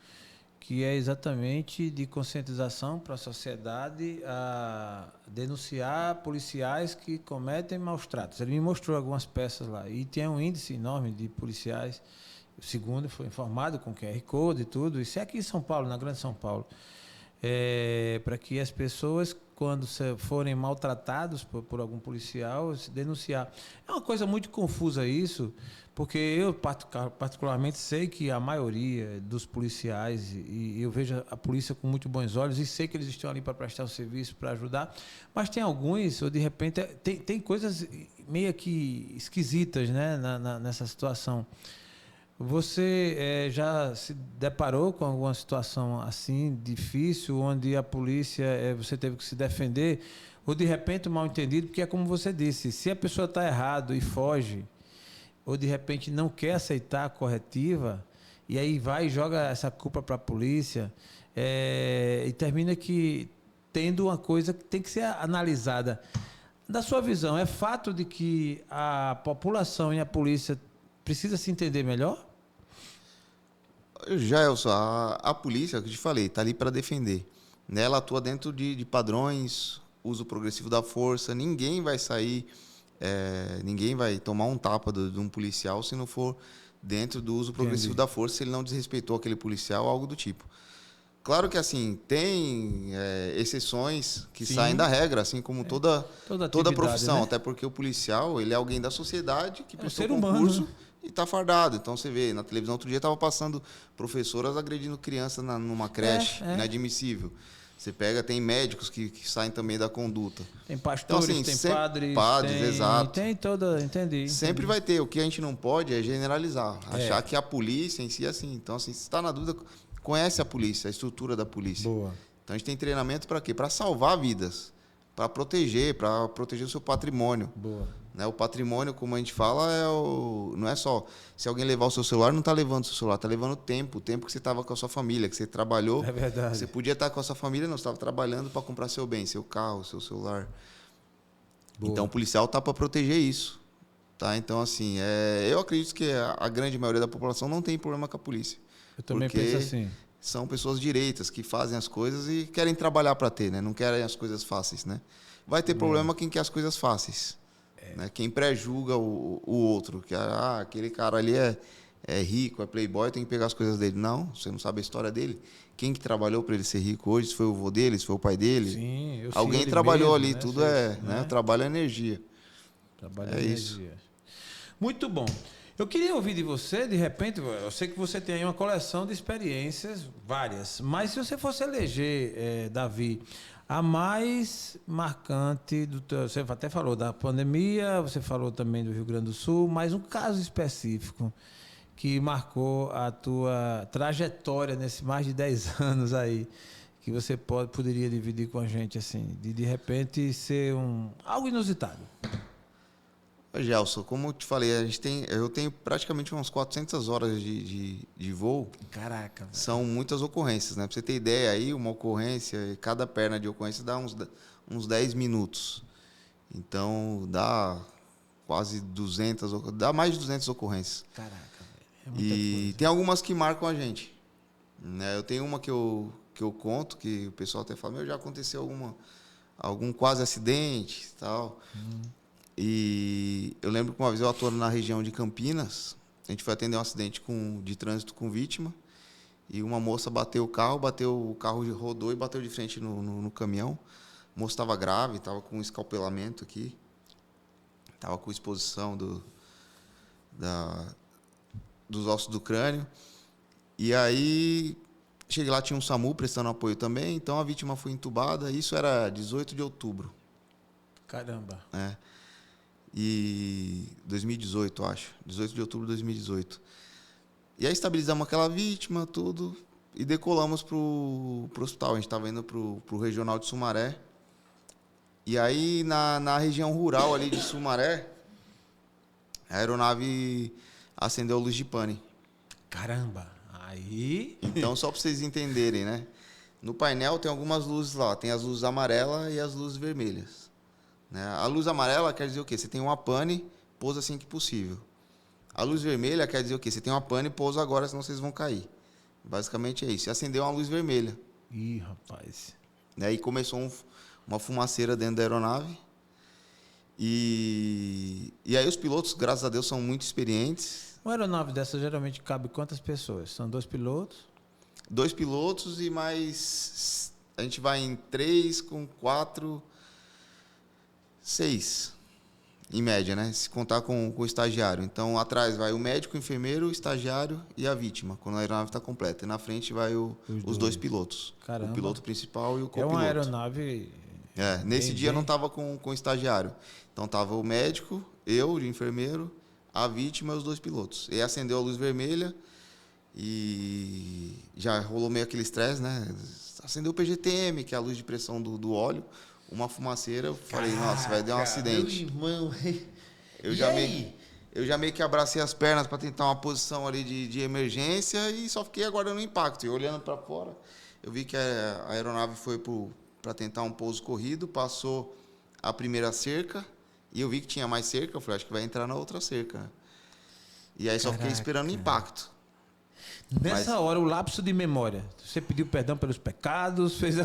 que é exatamente de conscientização para a sociedade a denunciar policiais que cometem maus tratos. Ele me mostrou algumas peças lá e tem um índice enorme de policiais O segundo foi informado com QR Code e tudo. Isso é aqui em São Paulo, na Grande São Paulo. Para que as pessoas, quando forem maltratados por algum policial, se denunciar. É uma coisa muito confusa isso, porque eu particularmente sei que a maioria dos policiais, e eu vejo a polícia com muito bons olhos, e sei que eles estão ali para prestar um serviço, para ajudar, mas tem alguns, ou de repente, tem coisas meio que esquisitas, né, nessa situação. Você já se deparou com alguma situação assim, difícil, onde a polícia, você teve que se defender, ou de repente mal entendido, porque é como você disse, se a pessoa está errado e foge, ou de repente não quer aceitar a corretiva, e aí vai e joga essa culpa para a polícia, e termina que tendo uma coisa que tem que ser analisada. Da sua visão, é fato de que a população e a polícia precisa se entender melhor? Já, Elson, a polícia, que eu te falei, está ali para defender. Né? Ela atua dentro de padrões, uso progressivo da força. Ninguém vai sair, ninguém vai tomar um tapa de um policial se não for dentro do uso progressivo da força, se ele não desrespeitou aquele policial, algo do tipo. Claro que, assim, tem exceções que saem da regra, assim como toda profissão. Né? Até porque o policial, ele é alguém da sociedade que prestou concurso humano. E está fardado. Então, você vê, na televisão, outro dia estava passando professoras agredindo criança numa creche, inadmissível. Você pega, tem médicos que saem também da conduta. Tem pastores, então, assim, tem padres, exato. Tem toda, entendi. Sempre vai ter. O que a gente não pode é generalizar. Achar que a polícia em si é assim. Então, assim, se está na dúvida, conhece a polícia, a estrutura da polícia. Boa. Então, a gente tem treinamento para quê? Para salvar vidas, para proteger o seu patrimônio. Boa. Né? O patrimônio, como a gente fala, não é só... Se alguém levar o seu celular, não está levando o seu celular, está levando o tempo que você estava com a sua família, que você trabalhou. É verdade. Você podia estar com a sua família, não, você estava trabalhando para comprar seu bem, seu carro, seu celular. Boa. Então, o policial está para proteger isso. Tá? Então, assim, eu acredito que a grande maioria da população não tem problema com a polícia. Eu também penso assim. São pessoas direitas, que fazem as coisas e querem trabalhar para ter, né? Não querem as coisas fáceis, né? Vai ter problema quem quer as coisas fáceis. Né? Quem pré-julga o outro. Que aquele cara ali é rico, é playboy, tem que pegar as coisas dele. Não, você não sabe a história dele. Quem que trabalhou para ele ser rico hoje? Se foi o avô dele, se foi o pai dele? Sim, alguém trabalhou mesmo, ali, né? Tudo né? Trabalho é energia. Trabalho é isso. Muito bom. Eu queria ouvir de você, de repente, eu sei que você tem aí uma coleção de experiências, várias, mas se você fosse eleger, Davi, a mais marcante, você até falou da pandemia, você falou também do Rio Grande do Sul, mas um caso específico que marcou a tua trajetória nesses mais de 10 anos aí, que você poderia dividir com a gente, assim, de repente ser algo inusitado. Gelson, como eu te falei, eu tenho praticamente umas 400 horas de voo. Caraca. Velho. São muitas ocorrências, né? Pra você ter ideia aí, uma ocorrência, cada perna de ocorrência dá uns 10 minutos. Então, dá quase 200, dá mais de 200 ocorrências. Caraca, velho. É muita coisa. Tem algumas que marcam a gente. Né? Eu tenho uma que eu conto, que o pessoal até fala, já aconteceu algum quase acidente e tal. E eu lembro que uma vez eu atuando na região de Campinas, a gente foi atender um acidente de trânsito com vítima, e uma moça bateu o carro rodou e bateu de frente no caminhão. A moça estava grave, estava com um escalpelamento aqui, estava com exposição dos ossos do crânio. E aí, cheguei lá, tinha um SAMU prestando apoio também, então a vítima foi entubada, isso era 18 de outubro. Caramba. E 2018, acho. 18 de outubro de 2018. E aí estabilizamos aquela vítima, tudo, e decolamos pro hospital. A gente estava indo pro regional de Sumaré. E aí, na região rural ali de Sumaré, a aeronave acendeu a luz de pane. Caramba! Aí... Então, só para vocês entenderem, né? No painel tem algumas luzes lá. Tem as luzes amarelas e as luzes vermelhas. Né? A luz amarela quer dizer o quê? Você tem uma pane, pousa assim que possível. A luz vermelha quer dizer o quê? Você tem uma pane, pousa agora, senão vocês vão cair. Basicamente é isso. E acendeu uma luz vermelha. Ih, rapaz. Aí começou uma fumaceira dentro da aeronave. E aí os pilotos, graças a Deus, são muito experientes. Uma aeronave dessa geralmente cabe quantas pessoas? São 2 pilotos? 2 pilotos e mais... A gente vai em 3 com 4... 6, em média, né? Se contar com o estagiário. Então, atrás vai o médico, o enfermeiro, o estagiário e a vítima, quando a aeronave está completa. E na frente vai os 2 pilotos. Caramba. O piloto principal e o copiloto. É uma aeronave... Nesse dia não estava com o estagiário. Então, estava o médico, eu, de enfermeiro, a vítima e os 2 pilotos. E acendeu a luz vermelha e já rolou meio aquele estresse, né? Acendeu o PGTM, que é a luz de pressão do óleo. Uma fumaceira, eu falei, nossa, vai dar um acidente. Meu irmão, eu já meio que abracei as pernas para tentar uma posição ali de emergência e só fiquei aguardando o impacto. E olhando para fora, eu vi que a aeronave foi para tentar um pouso corrido, passou a primeira cerca e eu vi que tinha mais cerca. Eu falei, acho que vai entrar na outra cerca, né? E aí só fiquei esperando o impacto. Nessa hora, o lapso de memória. Você pediu perdão pelos pecados, fez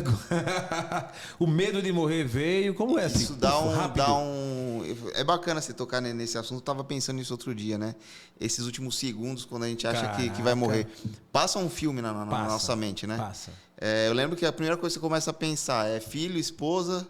o medo de morrer veio. Como é assim? Isso dá um... É bacana você tocar nesse assunto. Eu tava pensando nisso outro dia, né? Esses últimos segundos, quando a gente acha que vai morrer. Passa um filme na nossa mente, né? Passa. Eu lembro que a primeira coisa que você começa a pensar é filho, esposa,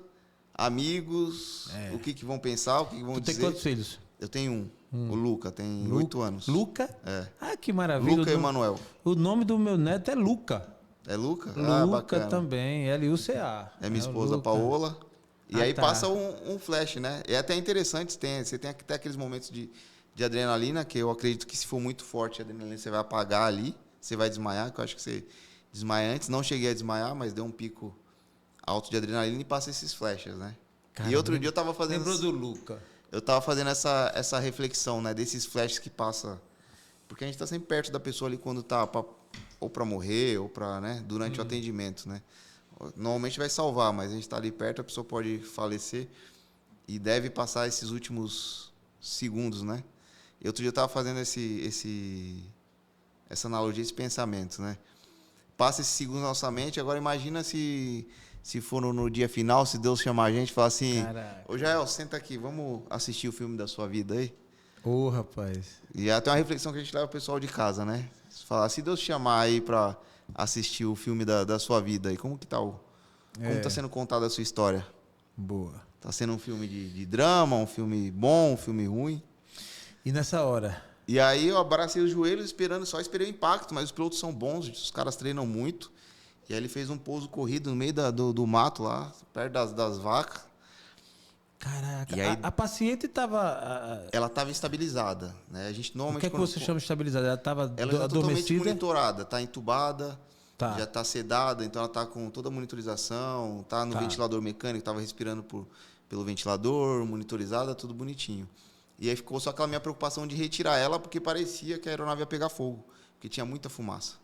amigos, o que vão pensar, o que vão dizer. Tu tem quantos filhos? Eu tenho um. O Luca, tem 8 anos. Luca? É. Ah, que maravilha. Luca Emanuel. O nome do meu neto é Luca. É Luca? Luca bacana. também, L-U-C-A. É minha esposa, Paola. E aí passa um flash, né? É até interessante, você tem até aqueles momentos de adrenalina, que eu acredito que se for muito forte a adrenalina, você vai apagar ali, você vai desmaiar, que eu acho que você desmaia antes. Não cheguei a desmaiar, mas deu um pico alto de adrenalina e passa esses flashes, né? Caramba, e outro dia eu tava fazendo... Lembrou do Luca? Eu tava fazendo essa reflexão, né? Desses flashes que passa... Porque a gente tá sempre perto da pessoa ali quando tá ou para morrer, ou para, né? Durante o atendimento, né? Normalmente vai salvar, mas a gente tá ali perto, a pessoa pode falecer e deve passar esses últimos segundos, né? E outro dia eu tava fazendo essa analogia, esse pensamento, né? Passa esse segundo na nossa mente, agora imagina se for no dia final, se Deus chamar a gente e falar assim, ô Jael, senta aqui, vamos assistir o filme da sua vida aí? Ô, rapaz. E até uma reflexão que a gente leva o pessoal de casa, né? Falar, se Deus te chamar aí pra assistir o filme da sua vida aí, como que tá como tá sendo contada a sua história? Boa. Tá sendo um filme de drama, um filme bom, um filme ruim? E nessa hora? E aí eu abracei os joelhos esperei o impacto, mas os pilotos são bons, os caras treinam muito. E aí ele fez um pouso corrido no meio do mato lá, perto das vacas. Caraca, e aí, a paciente estava... Ela estava estabilizada, né? A gente normalmente... O que é que você chama de estabilizada? Ela estava adormecida? Ela está totalmente monitorada, está entubada, tá. Já está sedada, então ela está com toda a monitorização, está no ventilador mecânico, estava respirando pelo ventilador, monitorizada, tudo bonitinho. E aí ficou só aquela minha preocupação de retirar ela, porque parecia que a aeronave ia pegar fogo, porque tinha muita fumaça.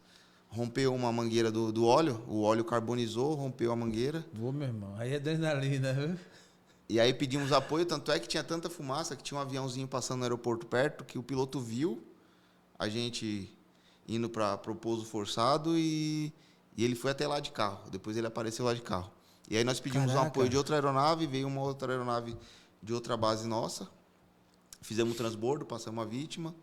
Rompeu uma mangueira do óleo, o óleo carbonizou, rompeu a mangueira. Ô, meu irmão, aí é adrenalina, viu? E aí pedimos apoio, tanto é que tinha tanta fumaça que tinha um aviãozinho passando no aeroporto perto, que o piloto viu a gente indo para o pouso forçado e ele foi até lá de carro. Depois ele apareceu lá de carro. E aí nós pedimos um apoio de outra aeronave, veio uma outra aeronave de outra base nossa. Fizemos o transbordo, passamos a vítima,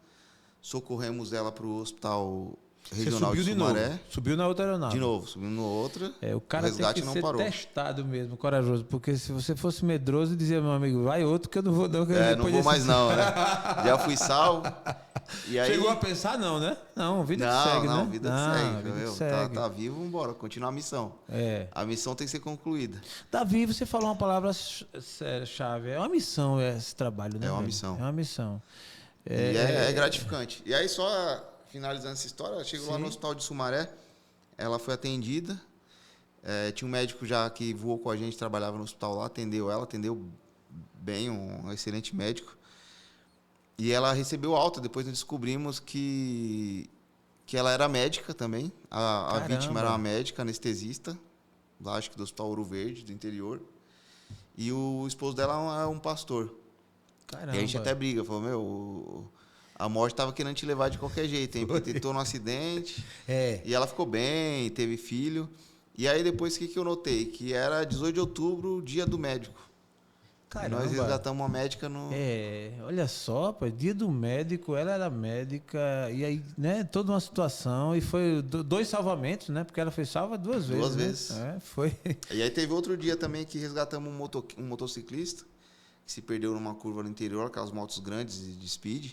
socorremos ela para o hospital regional de Sumaré. Subiu na outra aeronave. De novo, subiu na outra. O cara tem que ser testado mesmo, corajoso. Porque se você fosse medroso, dizia, meu amigo, vai outro que eu não vou não. Não vou mais não, né? Já fui salvo. E aí... Chegou a pensar não, né? Não, vida que segue, né? Vida que segue. Tá vivo, vamos embora, continuar a missão. A missão tem que ser concluída. Davi, você falou uma palavra chave. É uma missão esse trabalho, né? É uma missão. É uma missão. É gratificante. E aí só... Finalizando essa história, ela chegou lá no hospital de Sumaré, ela foi atendida, tinha um médico já que voou com a gente, trabalhava no hospital lá, atendeu bem, um excelente médico. E ela recebeu alta, depois nós descobrimos que ela era médica também, a vítima era uma médica, anestesista, lá acho que do Hospital Ouro Verde, do interior, e o esposo dela é um pastor. Caramba. E a gente até briga, falou, a morte estava querendo te levar de qualquer jeito, hein? Porque tentou no acidente. E ela ficou bem, teve filho. E aí depois o que eu notei? Que era 18 de outubro, dia do médico. Caramba. Nós resgatamos uma médica no... Olha só, pô, dia do médico, ela era médica, e aí, né, toda uma situação, e foi 2 salvamentos, né, porque ela foi salva 2 vezes. 2 vezes. Né? Foi. E aí teve outro dia também que resgatamos um motociclista, que se perdeu numa curva no interior, aquelas motos grandes de speed.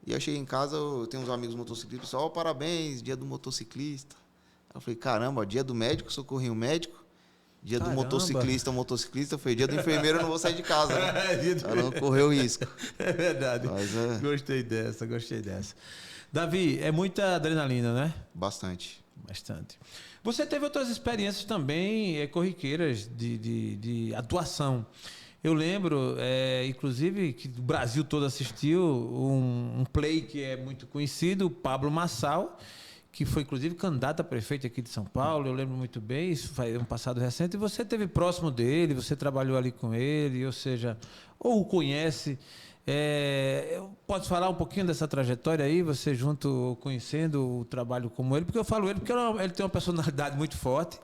E eu cheguei em casa, eu tenho uns amigos motociclistas, pessoal, parabéns, dia do motociclista. Eu falei, caramba, dia do médico, socorri o médico. Dia do motociclista, foi dia do enfermeiro, eu não vou sair de casa. Né? Para não correr o risco. É verdade. Mas, gostei dessa. Davi, é muita adrenalina, né? Bastante. Você teve outras experiências também corriqueiras de atuação. Eu lembro, inclusive, que o Brasil todo assistiu um play que é muito conhecido, o Pablo Marçal, que foi, inclusive, candidato a prefeito aqui de São Paulo. Eu lembro muito bem, isso foi um passado recente. E você esteve próximo dele, você trabalhou ali com ele, ou seja, ou o conhece. Pode falar um pouquinho dessa trajetória aí, você junto, conhecendo o trabalho como ele? Porque eu falo ele porque ele tem uma personalidade muito forte,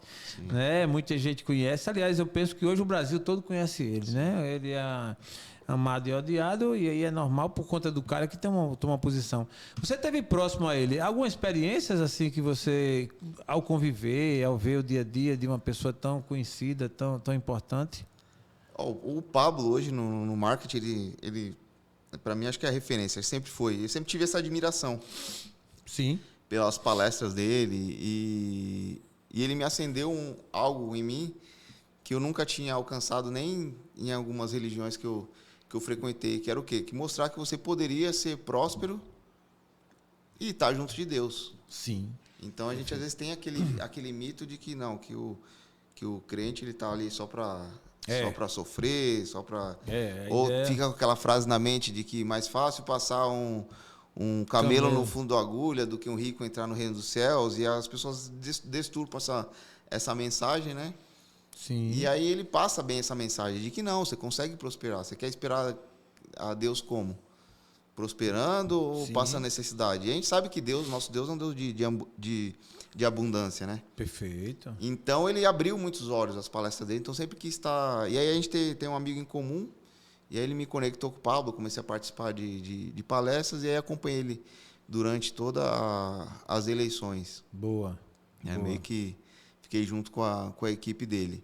né? Muita gente conhece. Aliás, eu penso que hoje o Brasil todo conhece ele, né? Ele é amado e odiado, e aí é normal por conta do cara que toma uma posição. Você esteve próximo a ele. Algumas experiências assim que você, ao conviver, ao ver o dia a dia de uma pessoa tão conhecida, tão importante? O Pablo hoje no marketing, ele para mim acho que é a referência, sempre foi. Eu sempre tive essa admiração. Sim. Pelas palestras dele e ele me acendeu algo em mim que eu nunca tinha alcançado nem em algumas religiões que eu frequentei, que era o quê? Que mostrar que você poderia ser próspero e estar junto de Deus. Sim. Então a gente às vezes tem aquele mito de que não, que o crente ele tá ali só para sofrer, só para ou fica com aquela frase na mente de que mais fácil passar um camelo no fundo da agulha do que um rico entrar no reino dos céus, e as pessoas desturpam essa mensagem, né? Sim. E aí ele passa bem essa mensagem de que não, você consegue prosperar. Você quer esperar a Deus como? Prosperando ou passando necessidade? E a gente sabe que nosso Deus é um Deus de abundância, né? Perfeito. Então ele abriu muitos olhos as palestras dele, então sempre quis estar... E aí a gente tem um amigo em comum, e aí ele me conectou com o Pablo, comecei a participar de palestras, e aí acompanhei ele durante todas as eleições. Boa. Meio que fiquei junto com a equipe dele.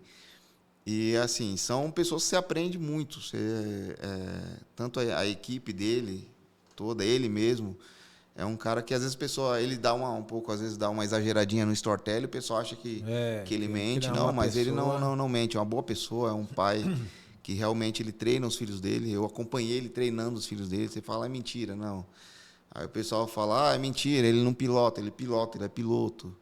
E, assim, são pessoas que você aprende muito. Tanto a equipe dele, toda, ele mesmo, é um cara que, às vezes, a pessoa, ele dá às vezes, dá uma exageradinha no storytelling, o pessoal acha que ele mente. Não, mas ele não mente. É uma boa pessoa, é um pai que realmente ele treina os filhos dele. Eu acompanhei ele treinando os filhos dele. Você fala, é mentira, não. Aí o pessoal fala, é mentira, ele não pilota, ele é piloto.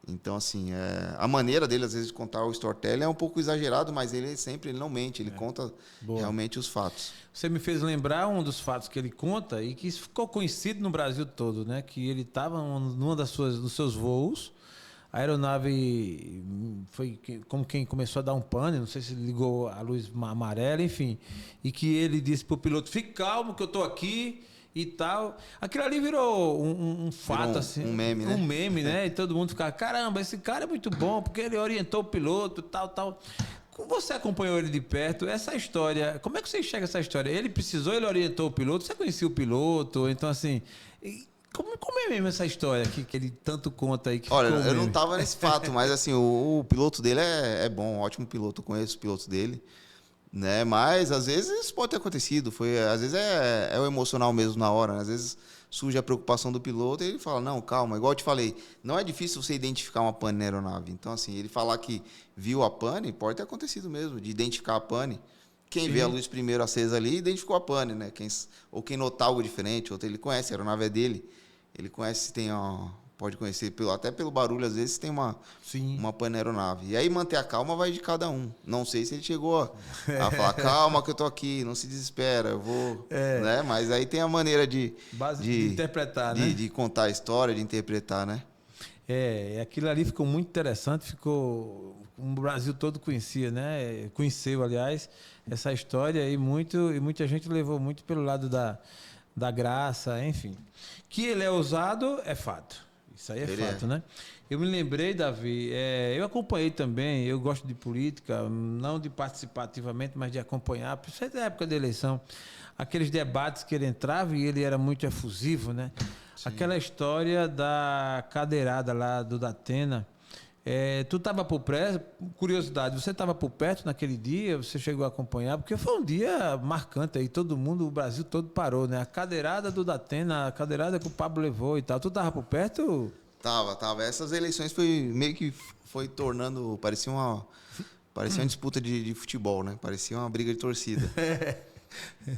Então, assim, a maneira dele, às vezes, de contar o storytelling é um pouco exagerado, mas ele não mente, ele conta realmente os fatos. Você me fez lembrar um dos fatos que ele conta e que isso ficou conhecido no Brasil todo, né? Que ele estava numa dos seus voos, a aeronave foi como quem começou a dar um pane, não sei se ligou a luz amarela, enfim, e que ele disse para o piloto, fique calmo que eu estou aqui e tal. Aquilo ali virou um fato, virou assim. Um meme, né? Um meme, né? E todo mundo ficava, caramba, esse cara é muito bom, porque ele orientou o piloto, tal. Como você acompanhou ele de perto, essa história, como é que você enxerga essa história? Ele orientou o piloto, você conhecia o piloto? Então, assim, como é mesmo essa história que ele tanto conta aí? Olha, eu não estava nesse fato, mas assim, o piloto dele é bom, ótimo piloto, eu conheço os pilotos dele. Né? Mas às vezes isso pode ter acontecido, às vezes é o emocional mesmo na hora, né? Às vezes surge a preocupação do piloto e ele fala, não, calma, igual eu te falei, não é difícil você identificar uma pane na aeronave. Então, assim, ele falar que viu a pane, pode ter acontecido mesmo, de identificar a pane. Quem vê a luz primeiro acesa ali, identificou a pane, né? Quem notar algo diferente, outro ele conhece, a aeronave é dele, ele conhece se tem pode conhecer até pelo barulho, às vezes tem uma pane na aeronave. E aí manter a calma vai de cada um. Não sei se ele chegou a falar, calma que eu tô aqui, não se desespera, eu vou... Né? Mas aí tem a maneira de interpretar, né? De contar a história, de interpretar, né? Aquilo ali ficou muito interessante, o Brasil todo conhecia, né? Conheceu, aliás, essa história e muita gente levou muito pelo lado da graça, enfim. Que ele é ousado, é fato. Isso aí é Ele fato, né? Eu me lembrei, Davi, eu acompanhei também, eu gosto de política, não de participar ativamente, mas de acompanhar, principalmente na época da eleição, aqueles debates que ele entrava e ele era muito efusivo, né? Sim. Aquela história da cadeirada lá do Datena. Tu estava por perto, curiosidade, você estava por perto naquele dia, você chegou a acompanhar, porque foi um dia marcante aí, todo mundo, o Brasil todo parou, né? A cadeirada do Datena, a cadeirada que o Pablo levou e tal. Tu estava por perto? Tava. Essas eleições foi meio que foi tornando, parecia uma disputa de futebol, né? Parecia uma briga de torcida.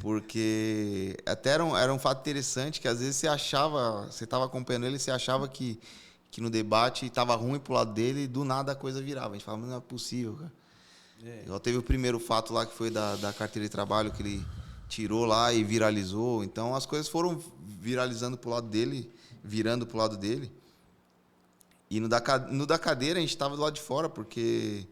Porque até era um fato interessante que às vezes você estava acompanhando ele, você achava que no debate estava ruim pro lado dele e do nada a coisa virava. A gente falava, não é possível, cara. Igual teve o primeiro fato lá que foi da carteira de trabalho que ele tirou lá e viralizou. Então as coisas foram viralizando pro lado dele, virando pro lado dele. E no da cadeira a gente estava do lado de fora, porque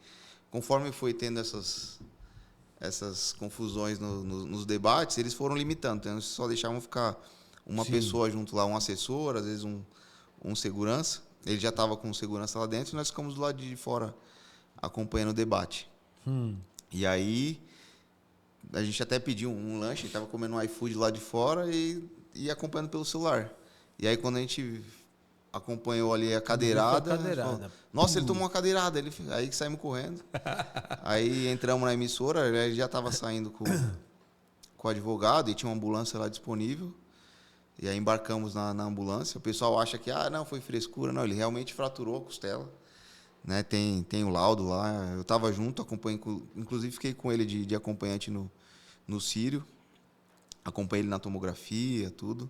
conforme foi tendo essas confusões nos debates, eles foram limitando. Então, eles só deixavam ficar uma pessoa junto lá, um assessor, às vezes um segurança. Ele já estava com segurança lá dentro e nós ficamos do lado de fora acompanhando o debate. E aí, a gente até pediu um lanche, estava comendo um iFood lá de fora e acompanhando pelo celular. E aí, quando a gente acompanhou ali a cadeirada, falou, nossa, ele tomou uma cadeirada. Aí que saímos correndo. Aí entramos na emissora, ele já estava saindo com o advogado e tinha uma ambulância lá disponível. E aí embarcamos na ambulância. O pessoal acha que, não, foi frescura. Não, ele realmente fraturou a costela. Né? Tem o laudo lá. Eu estava junto, inclusive fiquei com ele de acompanhante no Sírio. Acompanhei ele na tomografia, tudo.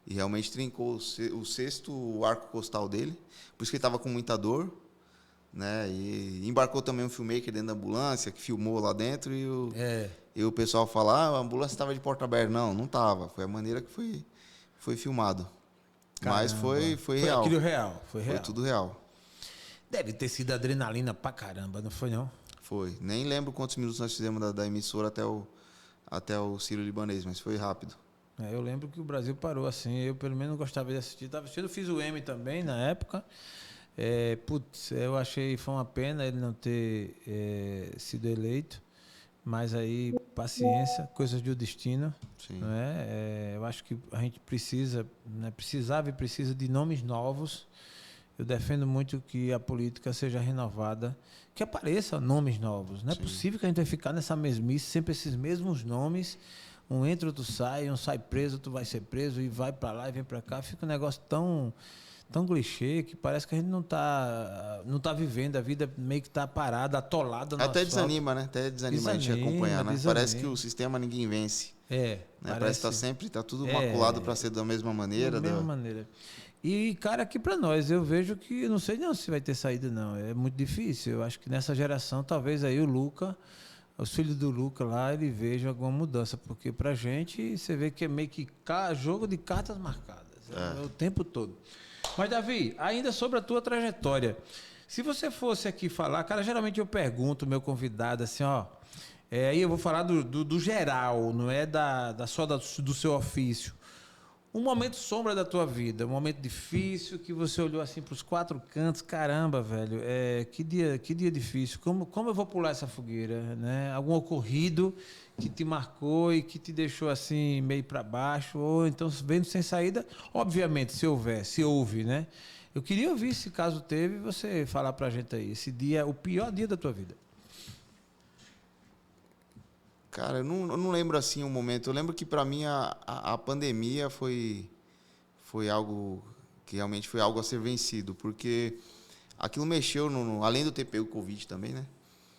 E realmente trincou o sexto arco costal dele. Por isso que ele estava com muita dor. Né? E embarcou também um filmmaker dentro da ambulância, que filmou lá dentro. E o pessoal fala, a ambulância estava de porta aberta. Não estava. Foi a maneira que foi filmado. Caramba. Mas foi real. Aquilo real. Foi tudo real. Deve ter sido adrenalina pra caramba, não foi não? Foi. Nem lembro quantos minutos nós fizemos da emissora até o Sírio-Libanês, mas foi rápido. Eu lembro que o Brasil parou assim, eu pelo menos gostava de assistir. Estava assistindo, fiz o M também na época. Eu achei, foi uma pena ele não ter sido eleito, mas aí, paciência, coisas do destino. Sim. Não é? Eu acho que a gente precisa, né, precisava e precisa de nomes novos. Eu defendo muito que a política seja renovada, que apareçam nomes novos. Não é possível que a gente vai ficar nessa mesmice, sempre esses mesmos nomes. Um entra, outro sai, um sai preso, outro vai ser preso, e vai para lá e vem para cá. Fica um negócio tão clichê que parece que a gente não tá vivendo, a vida meio que tá parada, atolada no Até asfalto. desanima, né? Até desanima a gente acompanhar, né? Parece que o sistema ninguém vence. Né? Parece que tá tudo maculado para ser da mesma maneira. Da mesma maneira. E, cara, aqui para nós, eu vejo que, não sei não se vai ter saída, não. É muito difícil. Eu acho que nessa geração, talvez aí o Luca, os filhos do Luca lá, ele veja alguma mudança. Porque pra gente, você vê que é meio que jogo de cartas marcadas. É o tempo todo. Mas, Davi, ainda sobre a tua trajetória. Se você fosse aqui falar, cara, geralmente eu pergunto, meu convidado, assim, aí eu vou falar do geral, não é só do seu ofício. Um momento sombra da tua vida, um momento difícil que você olhou assim para os quatro cantos, caramba, velho, que dia difícil, como eu vou pular essa fogueira, né? Algum ocorrido que te marcou e que te deixou assim meio para baixo, ou então vendo sem saída, obviamente, se houve, né? Eu queria ouvir, se caso teve, você falar pra gente aí, esse dia, o pior dia da tua vida. Cara, eu não lembro assim um momento. Eu lembro que para mim a pandemia foi algo que realmente foi algo a ser vencido, porque aquilo mexeu além de eu ter pego o Covid também, né?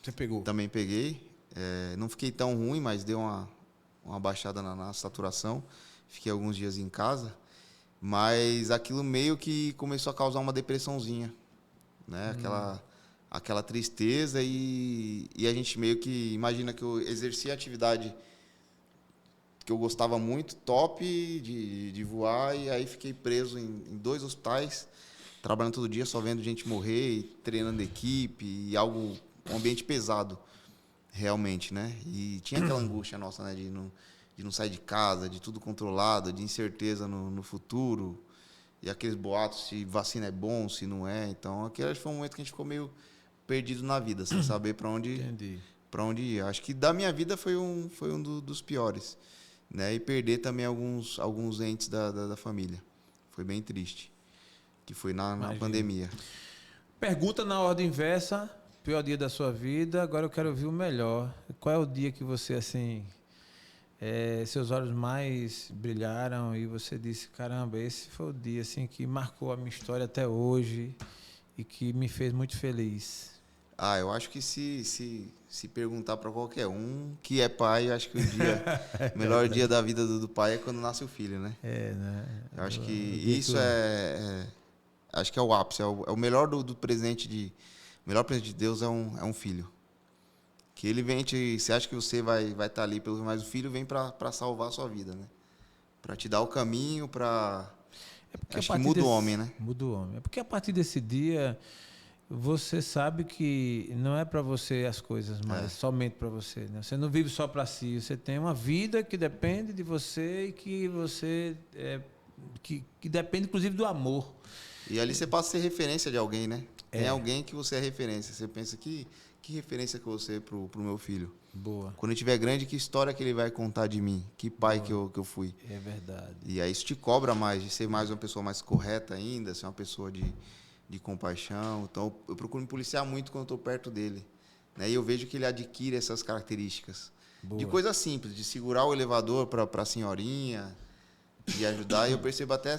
Você pegou? Também peguei. Não fiquei tão ruim, mas deu uma baixada na saturação. Fiquei alguns dias em casa, mas aquilo meio que começou a causar uma depressãozinha, né? Aquela tristeza e a gente meio que imagina que eu exercia a atividade que eu gostava muito, top, de voar, e aí fiquei preso em 2 hospitais, trabalhando todo dia, só vendo gente morrer, e treinando equipe, e um ambiente pesado, realmente, né? E tinha aquela angústia nossa, né, de não sair de casa, de tudo controlado, de incerteza no futuro. E aqueles boatos se vacina é bom, se não é. Então, aquele foi um momento que a gente ficou meio perdido na vida, sem saber para onde, Entendi. para onde ir. Acho que da minha vida foi dos piores. Né? E perder também alguns entes da família. Foi bem triste. Que foi na pandemia. Pergunta na ordem inversa. Pior dia da sua vida. Agora eu quero ouvir o melhor. Qual é o dia que você, assim... seus olhos mais brilharam e você disse, caramba, esse foi o dia assim, que marcou a minha história até hoje e que me fez muito feliz? Eu acho que se perguntar para qualquer um que é pai, eu acho que o melhor dia da vida do pai é quando nasce o filho, né? Né? Eu acho que isso acho que é o ápice, é o melhor do presente o melhor presente de Deus é um filho. Que ele vem você acha que você vai estar ali mas o filho vem para salvar a sua vida, né? Para te dar o caminho, acho que muda o homem, né? Muda o homem. É porque a partir desse dia você sabe que não é para você as coisas, mas somente para você, né? Você não vive só para si, você tem uma vida que depende de você e que você que depende inclusive do amor. E ali você passa a ser referência de alguém, né? Tem alguém que você é referência. Você pensa que referência que eu vou ser pro meu filho. Boa. Quando ele tiver grande, que história que ele vai contar de mim? Que pai que eu fui? É verdade. E aí isso te cobra mais, de ser mais uma pessoa mais correta ainda, ser uma pessoa de compaixão. Então eu procuro me policiar muito quando eu estou perto dele. Né? E eu vejo que ele adquire essas características. Boa. De coisa simples, de segurar o elevador para a senhorinha, de ajudar. E eu percebo até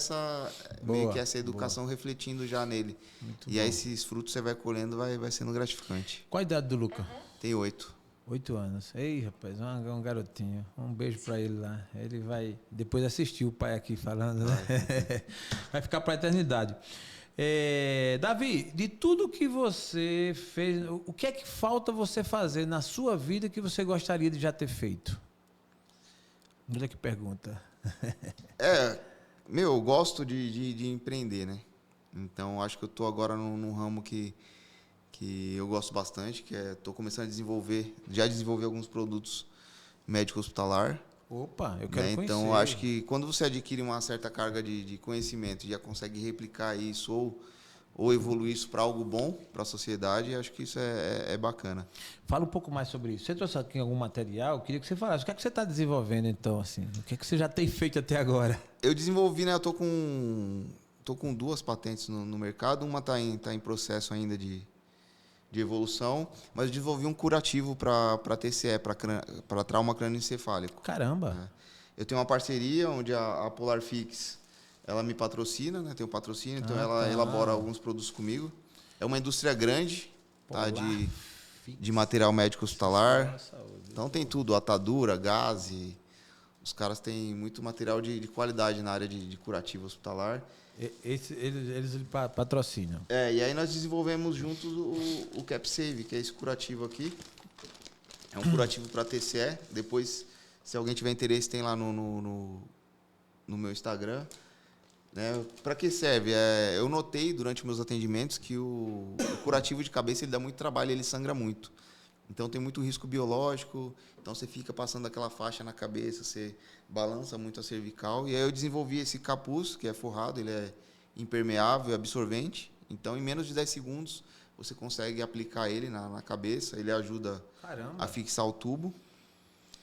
meio que essa educação refletindo já nele. Muito e aí esses frutos você vai colhendo, vai sendo gratificante. Qual a idade do Luca? Tem 8. 8 anos. Ei, rapaz, um garotinho. Um beijo pra ele lá. Ele vai depois assistir o pai aqui falando, né? Vai ficar pra eternidade. Davi, de tudo que você fez, o que é que falta você fazer na sua vida que você gostaria de já ter feito? Olha que pergunta. Eu gosto de empreender, né? Então, acho que eu estou agora num ramo que eu gosto bastante, que estou começando a desenvolver alguns produtos médico-hospitalar. Opa, eu quero conhecer. Então, acho que quando você adquire uma certa carga de conhecimento e já consegue replicar isso ou evoluir isso para algo bom para a sociedade, acho que isso é bacana. Fala um pouco mais sobre isso. Você trouxe aqui algum material? Eu queria que você falasse. O que é que você está desenvolvendo, então? Assim? O que é que você já tem feito até agora? Eu desenvolvi, né? Eu tô com 2 patentes no mercado. Uma está em processo ainda de evolução, mas eu desenvolvi um curativo para TCE, para trauma crânioencefálico. Caramba! Eu tenho uma parceria onde a Polarfix ela me patrocina, né? Tem um patrocínio, então ela elabora alguns produtos comigo. É uma indústria grande, tá? De material médico hospitalar. Então tem tudo, atadura, gaze. Os caras têm muito material de qualidade na área de curativo hospitalar. Eles patrocinam. E aí nós desenvolvemos juntos o CapSave, que é esse curativo aqui. É um curativo para TCE. Depois, se alguém tiver interesse, tem lá no meu Instagram. Né? Para que serve? Eu notei durante meus atendimentos que o curativo de cabeça ele dá muito trabalho, ele sangra muito. Então tem muito risco biológico, então você fica passando aquela faixa na cabeça, você balança muito a cervical. E aí eu desenvolvi esse capuz, que é forrado, ele é impermeável, absorvente. Então em menos de 10 segundos você consegue aplicar ele na cabeça, ele ajuda a fixar o tubo.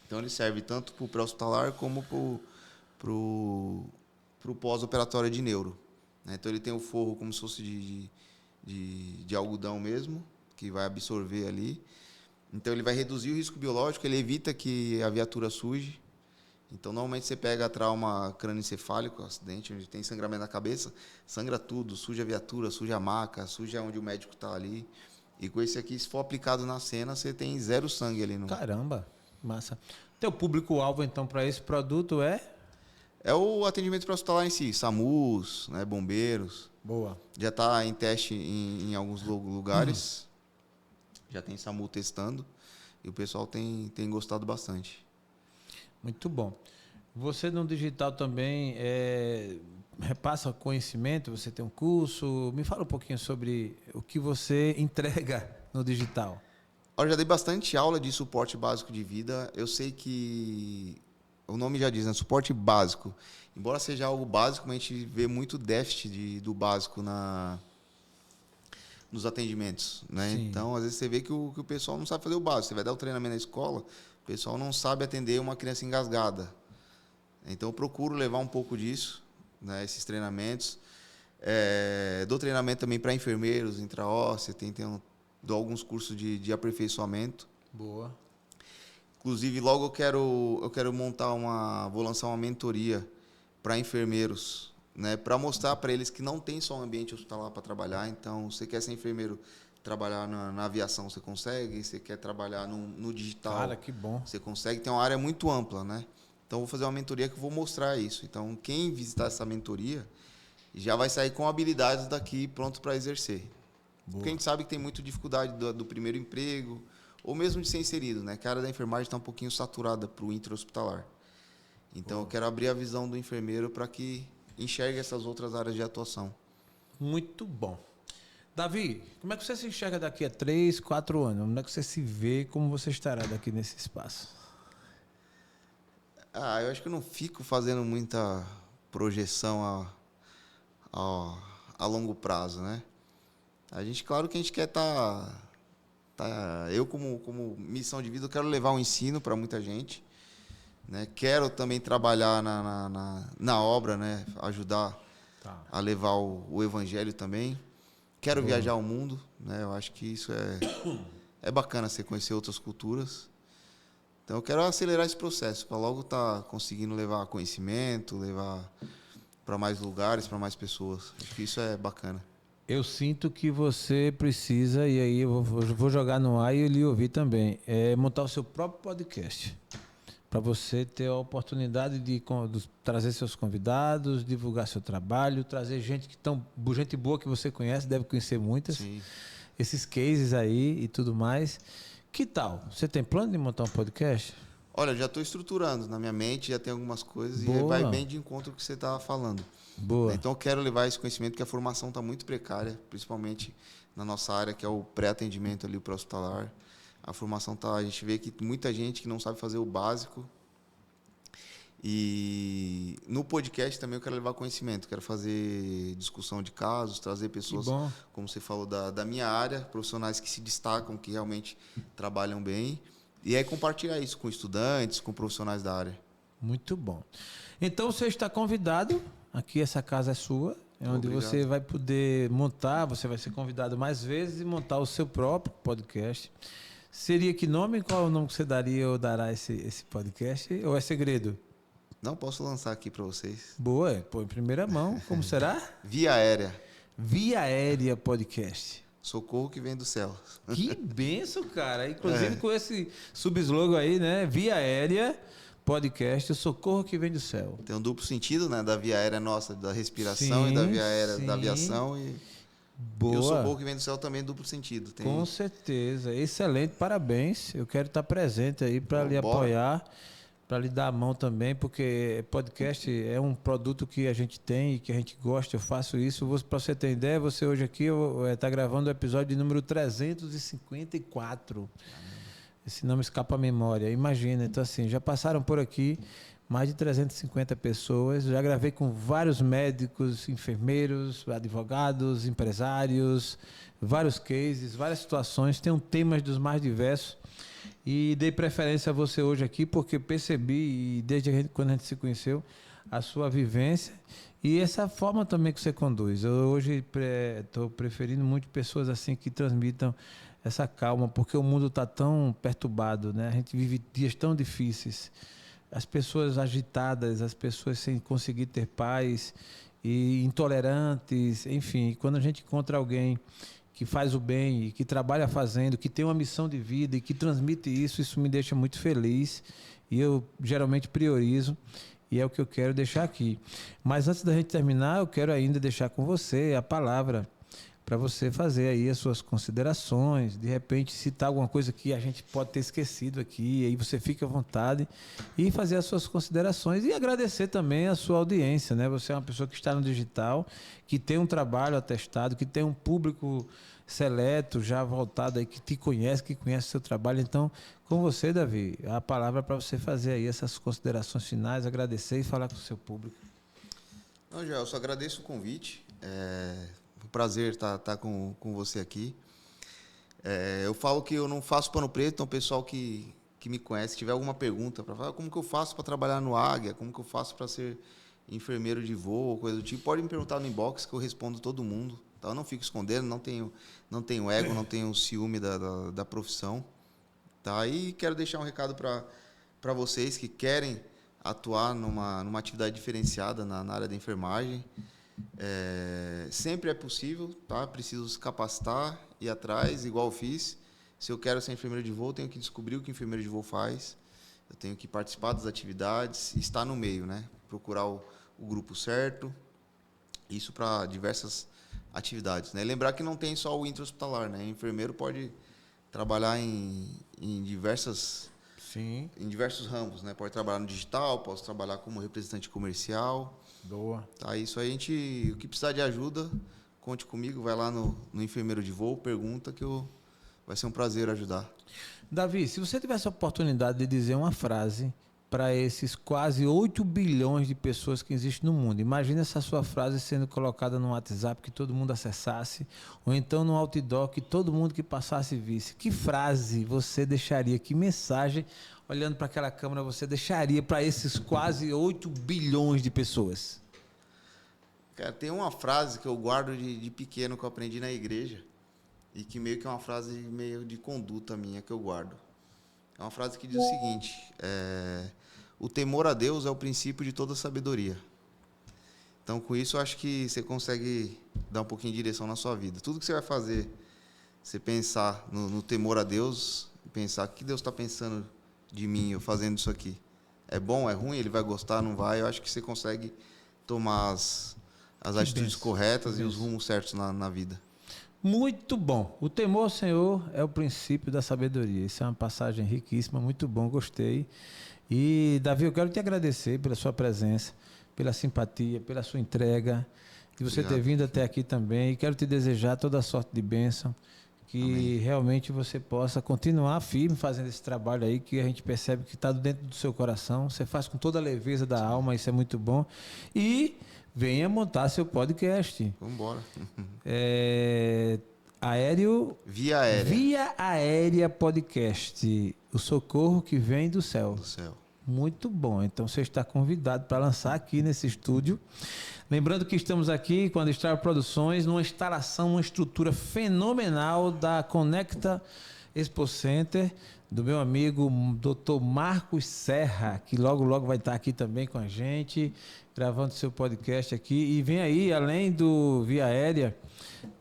Então ele serve tanto para o pré-hospitalar como para o pós-operatório de neuro. Então ele tem o forro como se fosse de algodão mesmo, que vai absorver ali. Então ele vai reduzir o risco biológico, ele evita que a viatura suje. Então normalmente você pega trauma crânioencefálico, acidente onde tem sangramento na cabeça, sangra tudo, suja a viatura, suja a maca, suja onde o médico está ali. E com esse aqui, se for aplicado na cena, você tem 0 sangue ali no. Caramba, massa. Teu público-alvo então para esse produto é? É o atendimento para hospitalar em si, SAMUs, né, bombeiros. Boa. Já está em teste em alguns lugares. Já tem SAMU testando e o pessoal tem gostado bastante. Muito bom. Você no digital também repassa conhecimento, você tem um curso. Me fala um pouquinho sobre o que você entrega no digital. Eu já dei bastante aula de suporte básico de vida. Eu sei que o nome já diz, né? Suporte básico. Embora seja algo básico, mas a gente vê muito déficit do básico nos atendimentos, né? Sim. Então, às vezes você vê que o pessoal não sabe fazer o básico. Você vai dar o treinamento na escola, o pessoal não sabe atender uma criança engasgada. Então, eu procuro levar um pouco disso, né? Esses treinamentos. Dou treinamento também para enfermeiros, intraóssea, dou alguns cursos de aperfeiçoamento. Boa. Inclusive, logo eu quero vou lançar uma mentoria para enfermeiros, né, para mostrar para eles que não tem só um ambiente hospitalar para trabalhar. Então, você quer ser enfermeiro, trabalhar na aviação, você consegue. Você quer trabalhar no digital, Cara, que bom. você consegue. Tem uma área muito ampla, né? Então, vou fazer uma mentoria que eu vou mostrar isso. Então, quem visitar essa mentoria já vai sair com habilidades daqui pronto para exercer. Boa. Porque a gente sabe que tem muita dificuldade do primeiro emprego, ou mesmo de ser inserido, né? Que a área da enfermagem está um pouquinho saturada para o intra-hospitalar. Então, eu quero abrir a visão do enfermeiro para que enxergue essas outras áreas de atuação. Muito bom. Davi, como é que você se enxerga daqui a 3, 4 anos? Como é que você se vê, como você estará daqui nesse espaço? Eu acho que eu não fico fazendo muita projeção a longo prazo, né? Claro que a gente quer eu, como missão de vida, eu quero levar o ensino para muita gente, né? Quero também trabalhar na obra, né? Ajudar a levar o evangelho também. Quero viajar o mundo, né? Eu acho que isso é bacana, você conhecer outras culturas. Então, eu quero acelerar esse processo, para logo estar conseguindo levar conhecimento, levar para mais lugares, para mais pessoas. Acho que isso é bacana. Eu sinto que você precisa, e aí eu vou jogar no ar e eu lhe ouvir também, montar o seu próprio podcast. Para você ter a oportunidade de trazer seus convidados, divulgar seu trabalho, trazer gente gente boa que você conhece, deve conhecer muitas. Sim. Esses cases aí e tudo mais. Que tal? Você tem plano de montar um podcast? Olha, eu já estou estruturando na minha mente, já tem algumas coisas. Boa. E vai bem de encontro com o que você estava falando. Boa. Então, eu quero levar esse conhecimento, porque a formação está muito precária, principalmente na nossa área, que é o pré-atendimento ali, o pré-hospitalar. A formação a gente vê que muita gente que não sabe fazer o básico. E no podcast também eu quero levar conhecimento, quero fazer discussão de casos, trazer pessoas, como você falou, da minha área, profissionais que se destacam, que realmente trabalham bem, e aí compartilhar isso com estudantes, com profissionais da área. Muito bom. Então você está convidado, aqui essa casa é sua, é onde você vai poder montar, você vai ser convidado mais vezes e montar o seu próprio podcast. Seria que nome? Qual é o nome que você daria ou dará esse podcast? Ou é segredo? Não, posso lançar aqui para vocês. Boa, pô, em primeira mão. Como será? Via Aérea. Via Aérea Podcast. Socorro que vem do céu. Que benção, cara. Inclusive com esse subslogan aí, né? Via Aérea Podcast, o socorro que vem do céu. Tem um duplo sentido, né? Da via aérea nossa, da respiração, e da via aérea da aviação. Boa. E o socorro que vem do céu também é duplo sentido. Com certeza. Excelente, parabéns. Eu quero estar presente aí para lhe apoiar, para lhe dar a mão também, porque podcast é um produto que a gente tem e que a gente gosta. Eu faço isso. Para você ter ideia, você hoje aqui está gravando o episódio de número 354. Esse não me escapa a memória. Imagina, então assim, já passaram por aqui mais de 350 pessoas. Já gravei com vários médicos, enfermeiros, advogados, empresários, vários cases, várias situações. Tem temas dos mais diversos. E dei preferência a você hoje aqui porque percebi, e desde quando a gente se conheceu, a sua vivência e essa forma também que você conduz. Eu hoje estou preferindo muito pessoas assim que transmitam essa calma, porque o mundo está tão perturbado, né? A gente vive dias tão difíceis. As pessoas agitadas, as pessoas sem conseguir ter paz e intolerantes, enfim. Quando a gente encontra alguém que faz o bem e que trabalha fazendo, que tem uma missão de vida e que transmite isso, isso me deixa muito feliz e eu geralmente priorizo e é o que eu quero deixar aqui. Mas antes da gente terminar, eu quero ainda deixar com você a palavra para você fazer aí as suas considerações, de repente citar alguma coisa que a gente pode ter esquecido aqui, aí você fica à vontade e fazer as suas considerações e agradecer também a sua audiência, né? Você é uma pessoa que está no digital, que tem um trabalho atestado, que tem um público seleto, já voltado aí, que te conhece, que conhece o seu trabalho. Então, com você, Davi, a palavra é para você fazer aí essas considerações finais, agradecer e falar com o seu público. Não, Joel, eu só agradeço o convite. É um prazer estar com você aqui. Eu falo que eu não faço pano preto, então o pessoal que me conhece, se tiver alguma pergunta para falar, como que eu faço para trabalhar no Águia, como que eu faço para ser enfermeiro de voo, coisa do tipo, pode me perguntar no inbox que eu respondo todo mundo. Tá? Eu não fico escondendo, não tenho ego, não tenho ciúme da profissão. Tá? E quero deixar um recado para vocês que querem atuar numa atividade diferenciada na área da enfermagem. Sempre é possível, tá? Preciso se capacitar, ir atrás, igual eu fiz. Se eu quero ser enfermeiro de voo, eu tenho que descobrir o que enfermeiro de voo faz. Eu tenho que participar das atividades, estar no meio, né? Procurar o grupo certo. Isso para diversas atividades, né? Lembrar que não tem só o intra-hospitalar, né? O enfermeiro pode trabalhar em diversos ramos, né? Pode trabalhar no digital, posso trabalhar como representante comercial. Boa. Tá, isso aí o que precisar de ajuda, conte comigo, vai lá no enfermeiro de voo, pergunta que vai ser um prazer ajudar. Davi, se você tivesse a oportunidade de dizer uma frase para esses quase 8 bilhões de pessoas que existem no mundo, imagina essa sua frase sendo colocada no WhatsApp que todo mundo acessasse, ou então no outdoor que todo mundo que passasse visse. Que frase você deixaria, que mensagem, olhando para aquela câmera, você deixaria para esses quase 8 bilhões de pessoas? Cara, tem uma frase que eu guardo de pequeno que eu aprendi na igreja e que meio que é uma frase meio de conduta minha que eu guardo. É uma frase que diz o seguinte: o temor a Deus é o princípio de toda sabedoria. Então, com isso, eu acho que você consegue dar um pouquinho de direção na sua vida. Tudo que você vai fazer, você pensar no temor a Deus, pensar o que Deus está pensando de mim, eu fazendo isso aqui. É bom, é ruim, ele vai gostar, não vai? Eu acho que você consegue tomar as atitudes corretas e os rumos certos na vida. Muito bom. O temor ao Senhor é o princípio da sabedoria. Isso é uma passagem riquíssima, muito bom, gostei. E, Davi, eu quero te agradecer pela sua presença, pela simpatia, pela sua entrega, de você ter vindo até aqui também. E quero te desejar toda a sorte de bênção, que Amém. Realmente você possa continuar firme fazendo esse trabalho aí, que a gente percebe que está dentro do seu coração. Você faz com toda a leveza da alma, isso é muito bom. E venha montar seu podcast. Vamos embora. Via Aérea Podcast. O socorro que vem do céu. Do céu. Muito bom. Então você está convidado para lançar aqui nesse estúdio. Lembrando que estamos aqui com a Destrava Produções, numa instalação, uma estrutura fenomenal da Conecta Expo Center, do meu amigo Dr. Marcos Serra, que logo vai estar aqui também com a gente, gravando seu podcast aqui. E vem aí, além do Via Aérea,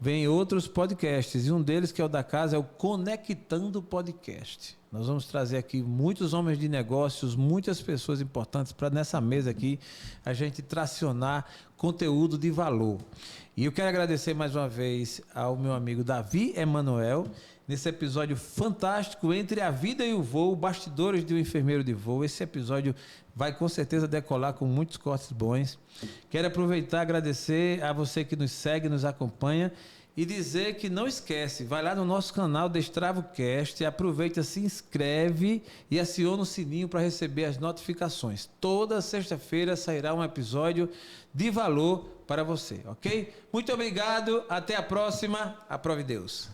vem outros podcasts. E um deles, que é o da casa, é o Conectando Podcast. Nós vamos trazer aqui muitos homens de negócios, muitas pessoas importantes para nessa mesa aqui a gente tracionar conteúdo de valor. E eu quero agradecer mais uma vez ao meu amigo Davi Emanuel, nesse episódio fantástico Entre a Vida e o Voo, Bastidores de um Enfermeiro de Voo. Esse episódio vai com certeza decolar com muitos cortes bons. Quero aproveitar e agradecer a você que nos segue, nos acompanha, e dizer que não esquece, vai lá no nosso canal DestravoCast, aproveita, se inscreve e aciona o sininho para receber as notificações. Toda sexta-feira sairá um episódio de valor para você, ok? Muito obrigado, até a próxima, aprove Deus.